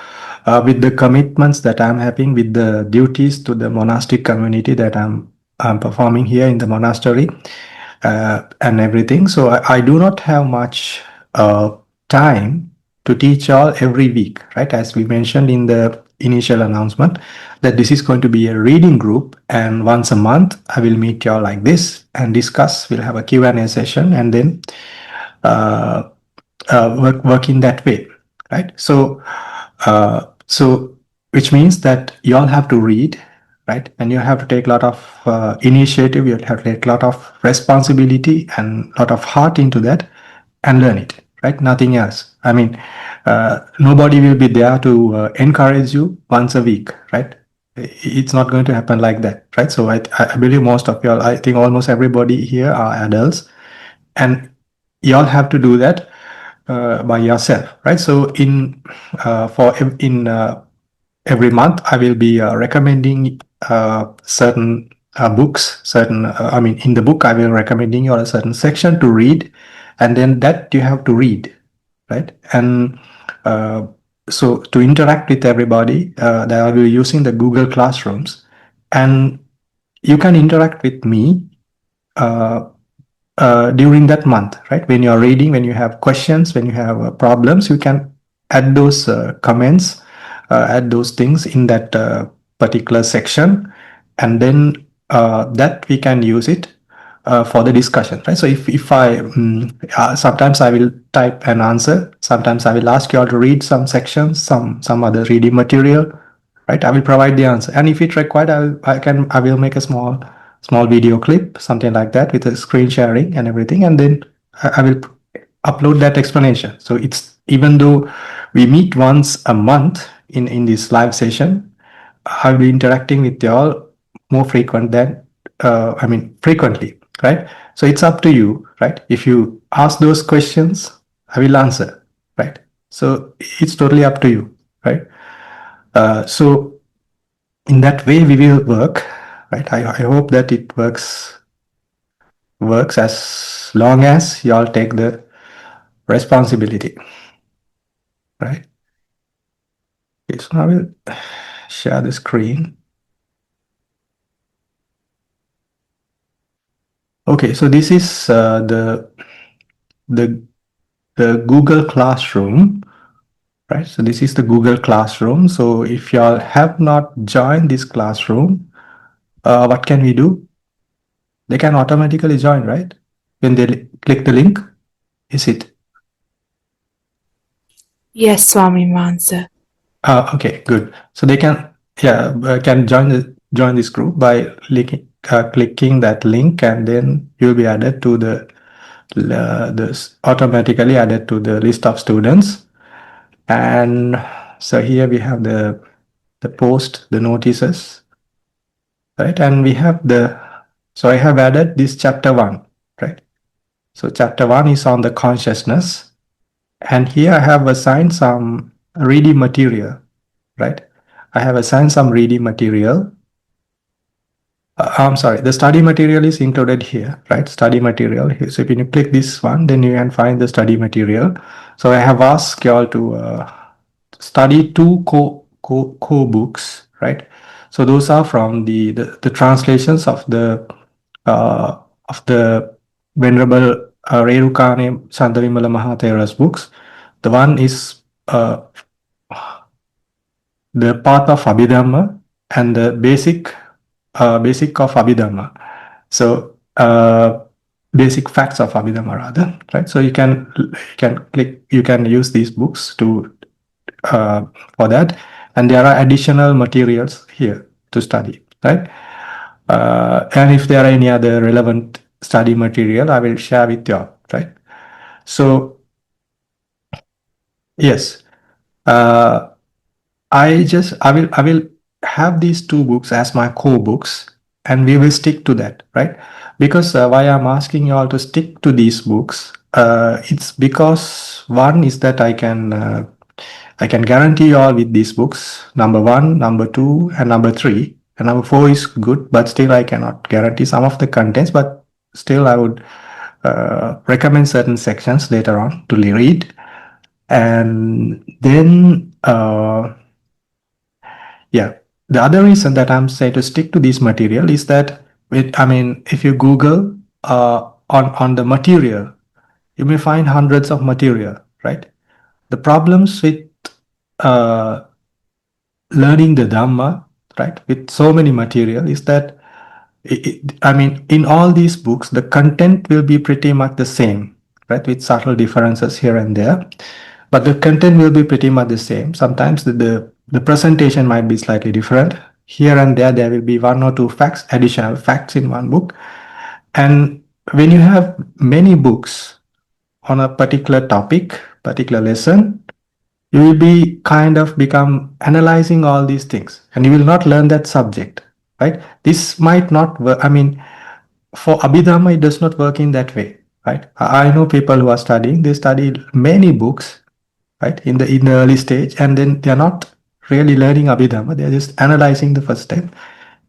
with the commitments that I'm having, with the duties to the monastic community that I'm performing here in the monastery, and everything. So I do not have much time to teach y'all every week, right? As we mentioned in the initial announcement, that this is going to be a reading group, and once a month I will meet y'all like this and discuss. We'll have a Q&A session, and then work in that way, right? So which means that you all have to read, right? And you have to take a lot of initiative. You have to take a lot of responsibility and a lot of heart into that, and learn it, right? Nothing else. I mean, nobody will be there to encourage you once a week, right? It's not going to happen like that, right? So I believe most of y'all, I think almost everybody here are adults, and y'all have to do that by yourself, right? So in every month, I will be recommending certain books. In the book, I will recommending you a certain section to read, and then that you have to read, right? And so to interact with everybody, they will be using the Google Classrooms, and you can interact with me during that month, right? When you're reading, when you have questions, when you have problems, you can add those comments, add those things in that particular section, and then that we can use it for the discussion, right? So if I sometimes I will type an answer, sometimes I will ask you all to read some sections, some other reading material, right? I will provide the answer, and if it required, I will make a small video clip, something like that, with a screen sharing and everything, and then I will upload that explanation. So it's, even though we meet once a month in this live session, I'll be interacting with y'all more frequently. right? So it's up to you, right? If you ask those questions, I will answer, right? So it's totally up to you, right? So in that way we will work, right? I hope that it works as long as you all take the responsibility, right? Okay, so I will share the screen. Okay, so this is the the Google Classroom, right? So this is the Google Classroom. So if y'all have not joined this classroom, what can we do? They can automatically join, right? When they click the link, is it? Yes, Swami Mansa. Okay, good. So they can, can join this group by clicking that link, and then you'll be added to automatically added to the list of students. And so here we have the post, the notices, right? And we have so I have added this chapter 1, right? So chapter 1 is on the consciousness, and here I have assigned some reading material, right? I have assigned some reading material. I'm sorry, the study material is included here, right? Study material. So if you click this one, then you can find the study material. So I have asked you all to study two core books, right? So those are from the translations of the Venerable Rerukane Santavimala Mahathera's books. The one is the path of Abhidhamma and the basic of Abhidhamma. So basic facts of Abhidhamma rather, right? So you can use these books to for that, and there are additional materials here to study, right? And if there are any other relevant study material, I will share with you, right? So yes, uh, I will have these two books as my core books, and we will stick to that, right? Because why I'm asking you all to stick to these books, it's because one is that I can guarantee you all with these books, number 1, number 2, and number 3. And number 4 is good, but still I cannot guarantee some of the contents, but still I would recommend certain sections later on to read. And then the other reason that I'm saying to stick to this material is that if you Google on the material, you may find hundreds of material, right? The problems with uh, learning the Dhamma, right, with so many material is that in all these books, the content will be pretty much the same, right, with subtle differences here and there, but the content will be pretty much the same. Sometimes the presentation might be slightly different. Here and there will be 1 or 2 facts, additional facts in one book. And when you have many books on a particular topic, particular lesson, you will be kind of become analyzing all these things, and you will not learn that subject, right? This might not work. For Abhidhamma, it does not work in that way, right? I know people who are studying, they study many books, right, in the early stage, and then they are not really learning Abhidhamma. They are just analyzing the first step,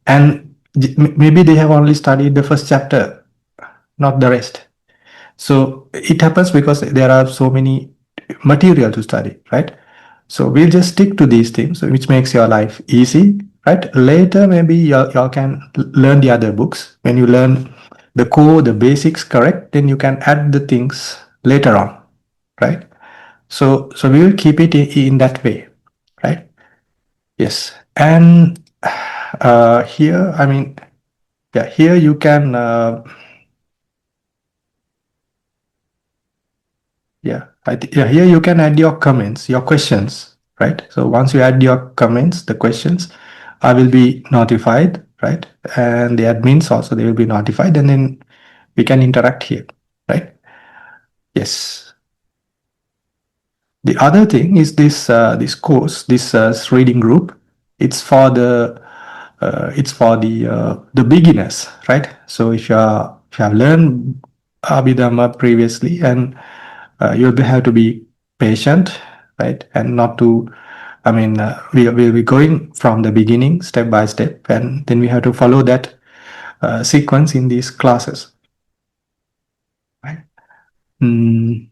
and maybe they have only studied the first chapter, not the rest. So it happens because there are so many material to study, right? So we'll just stick to these things, which makes your life easy, right? Later, maybe y'all can learn the other books. When you learn the core, the basics correct, then you can add the things later on, right? So we will keep it in that way, right? Yes. And here, here you can here you can add your comments, your questions, right? So once you add your comments, the questions, I will be notified, right? And the admins also, they will be notified, and then we can interact here, right? Yes. The other thing is this course, this reading group. It's for the beginners, right? So if If you have learned Abhidhamma previously, and you'll have to be patient, right? And not to, we'll be going from the beginning, step by step, and then we have to follow that sequence in these classes, right? Mm.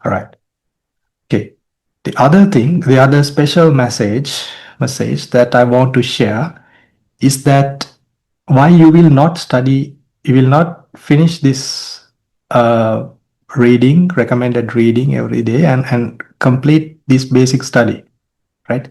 All right. Okay. The other special message that I want to share is that why you will not study, you will not finish this uh, recommended reading every day and complete this basic study, right?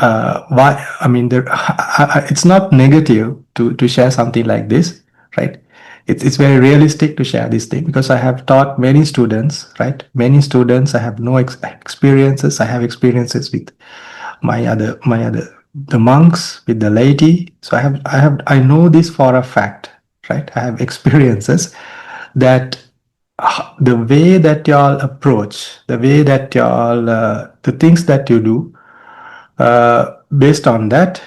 Why? I mean, it's not negative to share something like this, right? It's very realistic to share this thing because I have taught many students, right? Many students, I have no experiences. I have experiences with my other the monks, with the laity. So I know this for a fact, right? I have experiences that the way that y'all approach, the way that y'all the things that you do, based on that,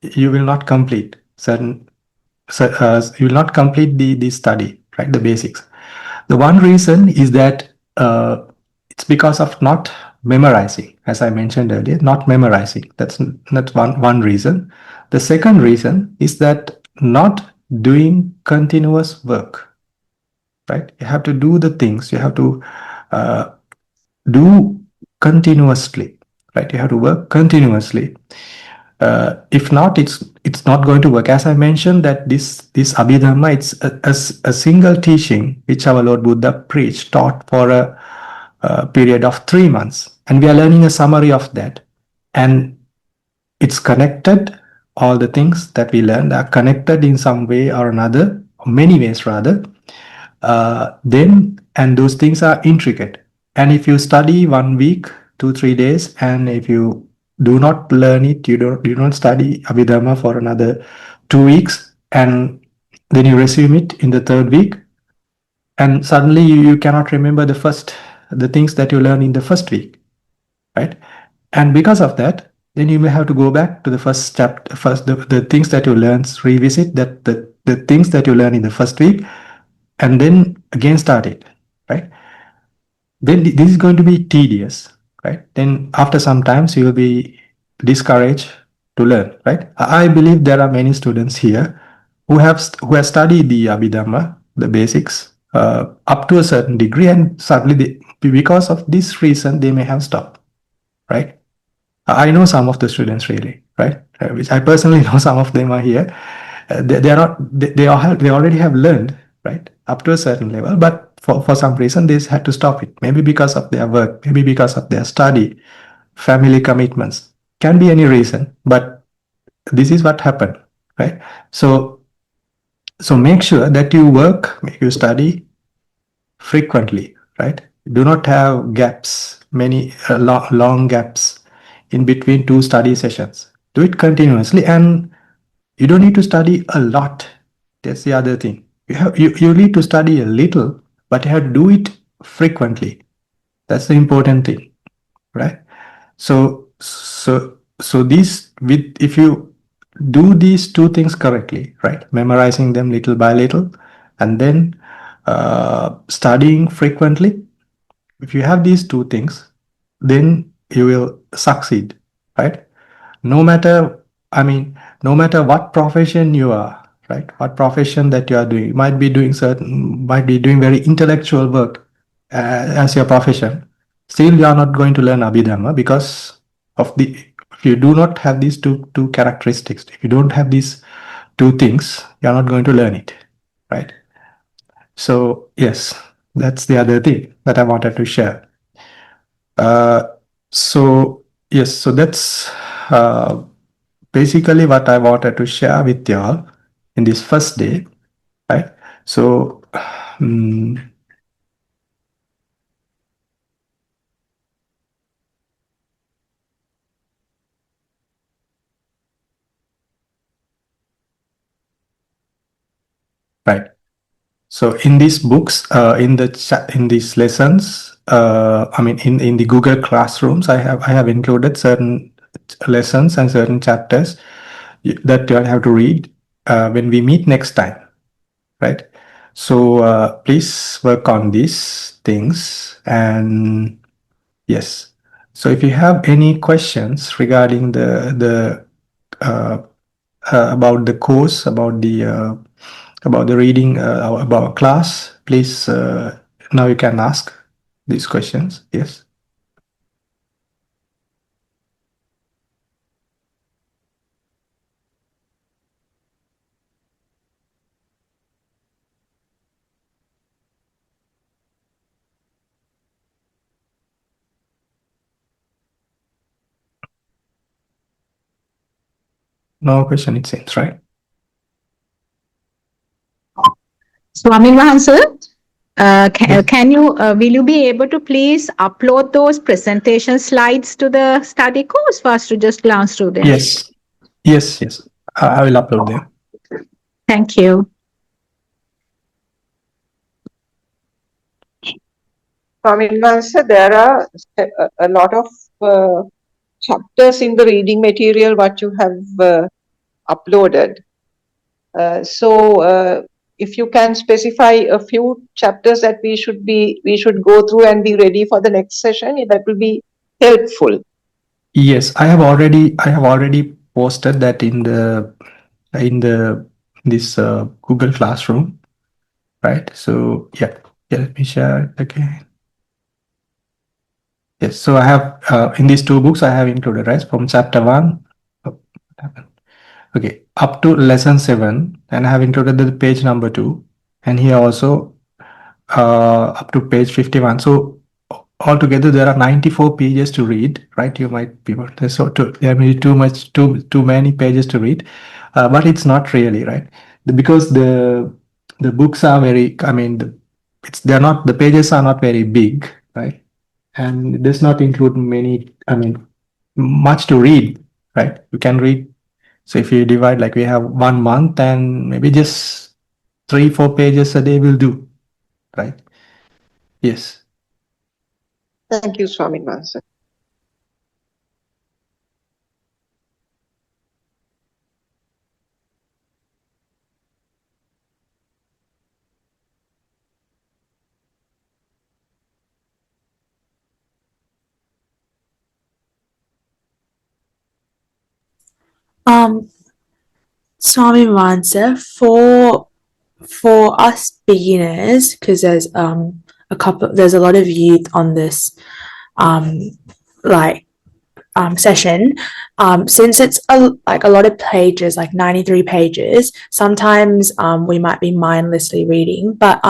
you will not complete certain. You will not complete the study, right? The basics. The one reason is that it's because of not memorizing, as I mentioned earlier, not memorizing. That's one reason. The second reason is that not doing continuous work, right? You have to do the things. You have to uh, do continuously, right? You have to work continuously. If not, it's not going to work. As I mentioned, that this Abhidhamma, it's a single teaching which our Lord Buddha preached, taught for a period of 3 months, and we are learning a summary of that, and it's connected. All the things that we learned are connected in some way or another, or many ways rather. Then and those things are intricate. And if you study 1 week, 2 3 days, and if you do not learn it, you don't study Abhidhamma for another 2 weeks, and then you resume it in the third week, and suddenly you cannot remember the things that you learned in the first week, right? And because of that, then you may have to go back to the first chapter, first the things that you learned, revisit the things that you learned in the first week, and then again start it, right? Then this is going to be tedious, right? Then after some times you will be discouraged to learn, right? I believe there are many students here who have studied the Abhidhamma, the basics, up to a certain degree, and suddenly because of this reason they may have stopped, right? I know some of the students really, right? Which I personally know some of them are here. They are not. They already have learned, right, up to a certain level, but for some reason they had to stop it. Maybe because of their work, maybe because of their study, family commitments. Can be any reason, but this is what happened, right? So make sure that you work, you study frequently, right? Do not have gaps, many long gaps in between two study sessions. Do it continuously, and you don't need to study a lot. That's the other thing. You need to study a little, but you have to do it frequently. That's the important thing, right? So these with if you do these two things correctly, right? Memorizing them little by little, and then studying frequently. If you have these two things, then you will succeed, right? No matter, I mean, no matter what profession you are, right? What profession that you are doing, you might be doing very intellectual work as your profession. Still, you are not going to learn Abhidhamma because of the if you do not have these two characteristics, if you don't have these two things, you are not going to learn it, right? So yes, that's the other thing that I wanted to share. Uh, so yes, so that's uh, basically what I wanted to share with y'all in this first day, right? So, mm, right. So in these books, in these lessons, I mean, in the Google Classrooms, I have included certain lessons and certain chapters that you have to read when we meet next time, right? So please work on these things, and yes. So if you have any questions regarding the about the course, about the reading, about class, please now you can ask these questions. Yes. No question, it seems, right? Swamin Wahansa, Yes. will you be able to please upload those presentation slides to the study course for us to just glance through them? Yes. Yes. Yes. I will upload them. Thank you. Swamin Wahansa, there are a lot of chapters in the reading material what you have uploaded. So if you can specify a few chapters that we should go through and be ready for the next session, that will be helpful. Yes, I have already posted that in this Google Classroom, right? So yeah, let me share it again. Yes, so I have in these two books I have included, right, from chapter 1, oh, what happened? Okay, up to lesson 7, and I have included the page number 2, and here also up to page 51. So altogether there are 94 pages to read, right? You might be there may be too many pages to read, but it's not really, right? Because the books are very, I mean, the pages are not very big, right? And it does not include many, I mean, much to read, right? You can read. So if you divide, like we have 1 month, and maybe just 3-4 pages a day will do, right? Yes. Thank you, Swamin Wahansa. Swami Mansa, for us beginners, because there's a lot of youth on this like session. Since it's like a lot of pages, like 93 pages, sometimes we might be mindlessly reading. But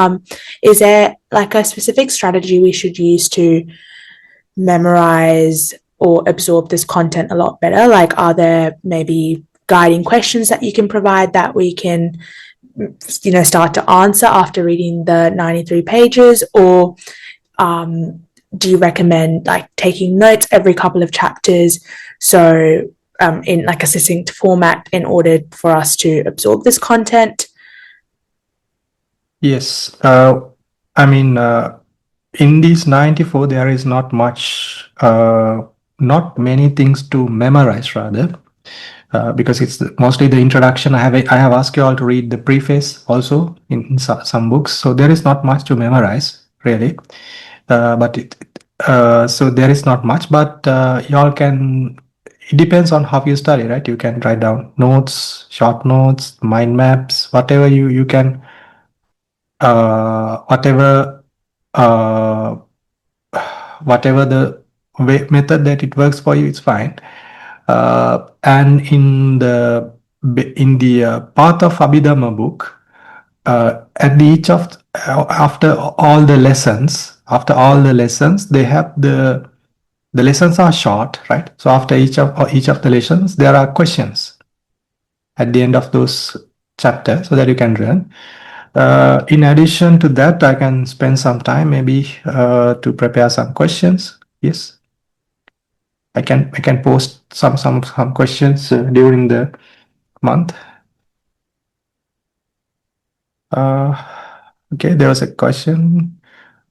is there like a specific strategy we should use to memorize or absorb this content a lot better? Like, are there maybe guiding questions that you can provide that we can, start to answer after reading the 93 pages? Or do you recommend like taking notes every couple of chapters, so in like a succinct format, in order for us to absorb this content? Yes. I mean, in these 94, there is not much, not many things to memorize, rather, because it's mostly the introduction. I have asked you all to read the preface also in some books, so there is not much to memorize, really. So there is not much, but y'all can. It depends on how you study, right? You can write down notes, short notes, mind maps, whatever you can, whatever uh, whatever the method that it works for you, it's fine. And in the Path of Abhidhamma book, at the each of after all the lessons, they have the lessons are short, right? So after each of the lessons, there are questions at the end of those chapters, so that you can learn. In addition to that, I can spend some time maybe to prepare some questions. Yes, I can post some questions during the month. Okay, there was a question.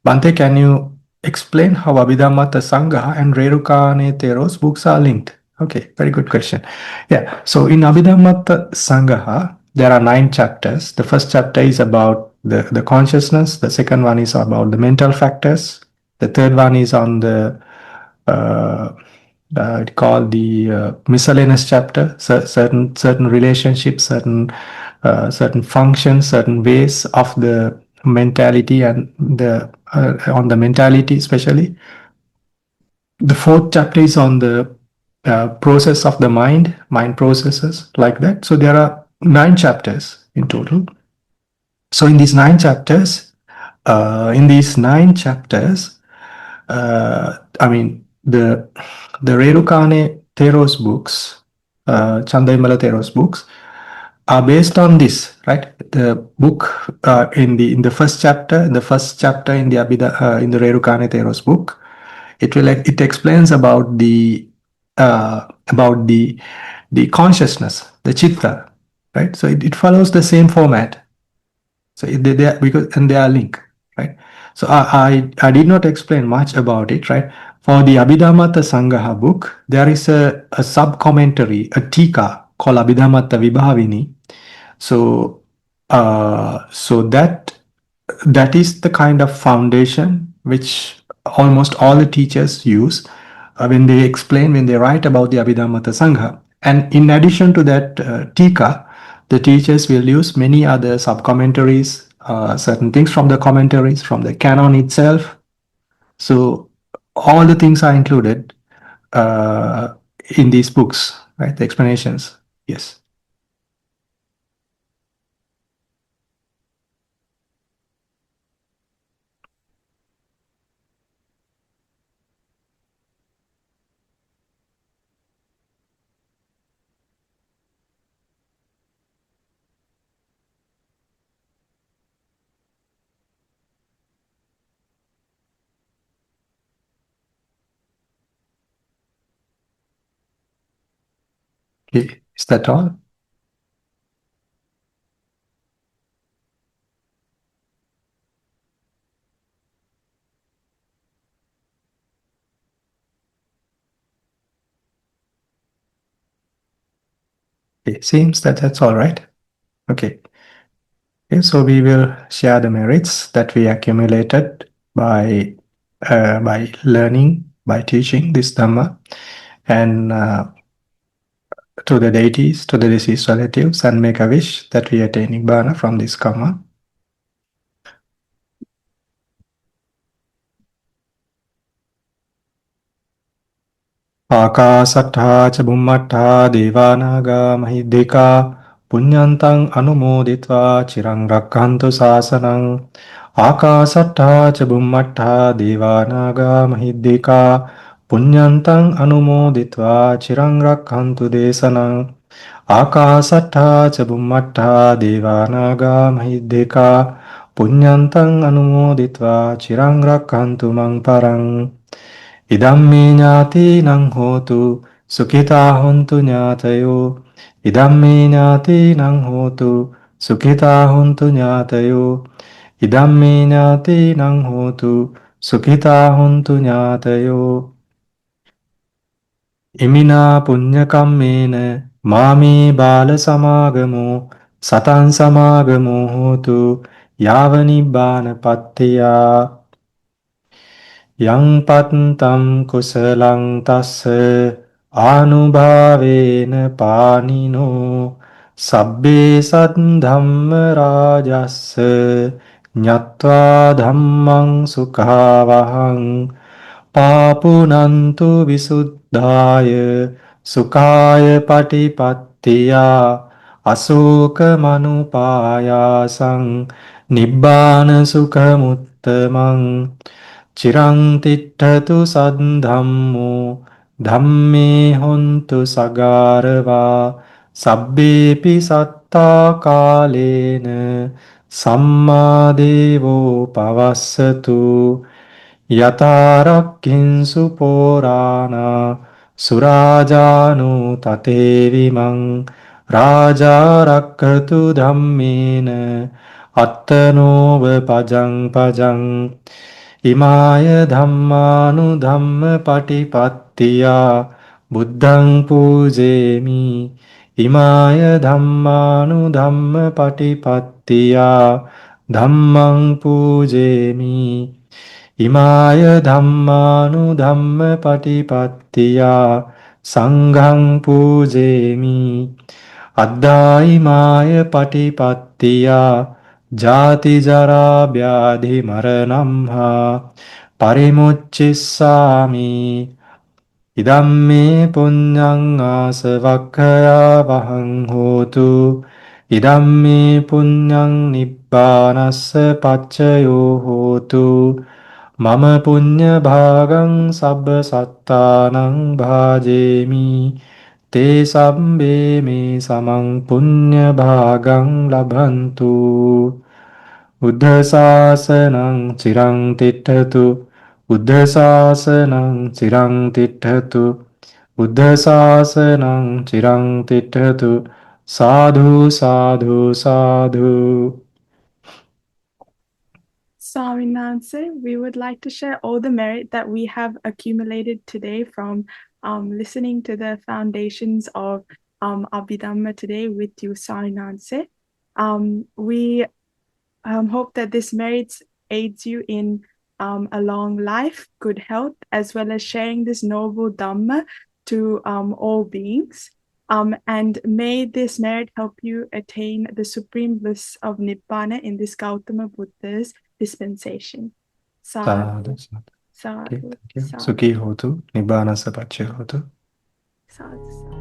Bhante, can you explain how Abhidhammattha Sangaha and Rerukane Thero's books are linked? Okay, very good question. Yeah, so in Abhidhammattha Sangaha, there are 9 chapters. The first chapter is about the consciousness. The second one is about the mental factors. The third one is on the called the miscellaneous chapter. Certain relationships, certain functions, certain ways of the mentality and the on the mentality especially. The fourth chapter is on the process of the mind processes like that. So there are 9 chapters in total. So in these 9 chapters, I mean the Rerukane Thero's books, Chandamala Thero's books, are based on this, right? The book in the first chapter, in the in the Rerukane Thero's book, it explains about the consciousness, the chitta, right? So it follows the same format. So they are, because and they are linked, right? So I did not explain much about it, right? For the Abhidhammattha Sangaha book, there is a sub commentary, a tika called Abhidhammattha Vibhavini. So that is the kind of foundation which almost all the teachers use when they write about the Abhidhammattha Sangha. And in addition to that tika, the teachers will use many other sub commentaries, certain things from the commentaries, from the canon itself. So all the things are included in these books, right? The explanations. Yes. Okay. Is that all? It seems that that's all right. Okay. Okay, so we will share the merits that we accumulated by learning, by teaching this Dhamma, and to the deities, to the deceased relatives, and make a wish that we attain Nibbana from this karma. Akasatha ca bhummatha devanaga mahideka punyantang anumoditva chirang rakkantu sasanang. Akasatha ca bhummatha devanaga mahideka punyantang anumoditva chirang rakkantu desanang. Akasatha ca bhummatha devanaga mahideka punyantang anumoditva chirang rakkantu mang parang. Idamme ñāti nang hotu sukita hontu ñātayo. Idamme ñāti nang hotu sukita hontu ñātayo. Idamme ñāti nang hotu sukita hontu ñātayo. Imina punya kammena mami bala samagamo satan samagamo hotu yava nibbana pattiya. Yang pattam kusalang tassa anubhavena panino sabbe saddhamma rajassa ñatva dhammang sukhavahang papunantu visuddhaya sukaya patipattiya asoka manupayasang nibbana sukhamuttamang. Chirang tittatu saddhammo dhamme hontu sagarava sabbepi satta kalena sammadevo pavassatu yatarakkinsu purana surajanu tatevimang raja rakkatu dhammena අත්තනෝව පජං පජං ඉමාය ධම්මානුධම්ම පටිපත්තියා බුද්ධං පූජේමි ඉමාය ධම්මානුධම්ම පටිපත්තියා ධම්මං පූජේමි ඉමාය ධම්මානුධම්ම පටිපත්තියා සංඝං පූජේමි අද්දායිමාය පටිපත්තියා ජාති ජරා ව්‍යාධි මරණම් හා පරිමුච්චිස්සාමි ඉදම්මේ පුඤ්ඤං ආසවක්ඛයා වහං හෝතු ඉදම්මේ පුඤ්ඤං නිබ්බානස්ස පච්චයෝ හෝතු මම පුඤ්ඤ භාගං සබ්බ සත්තානං භාජේමි තේ සම්බේ මේ සමං පුඤ්ඤ භාගං ලබන්තු බුද්ධ ශාසනං චිරං තිට්ඨතු බුද්ධ ශාසනං චිරං තිට්ඨතු බුද්ධ ශාසනං චිරං තිට්ඨතු සාධු සාධු සාධු. Swaminathan, we would like to share all the merit that we have accumulated today from listening to the foundations of Abhidhamma today with you, Swaminathan. We hope that this merit aids you in a long life, good health, as well as sharing this noble Dhamma to all beings. And may this merit help you attain the supreme bliss of Nibbana in this Gautama Buddha's dispensation. Sadhu. Sadhu. Sukhi hotu, nibbana sapacchya hotu. Sadhu.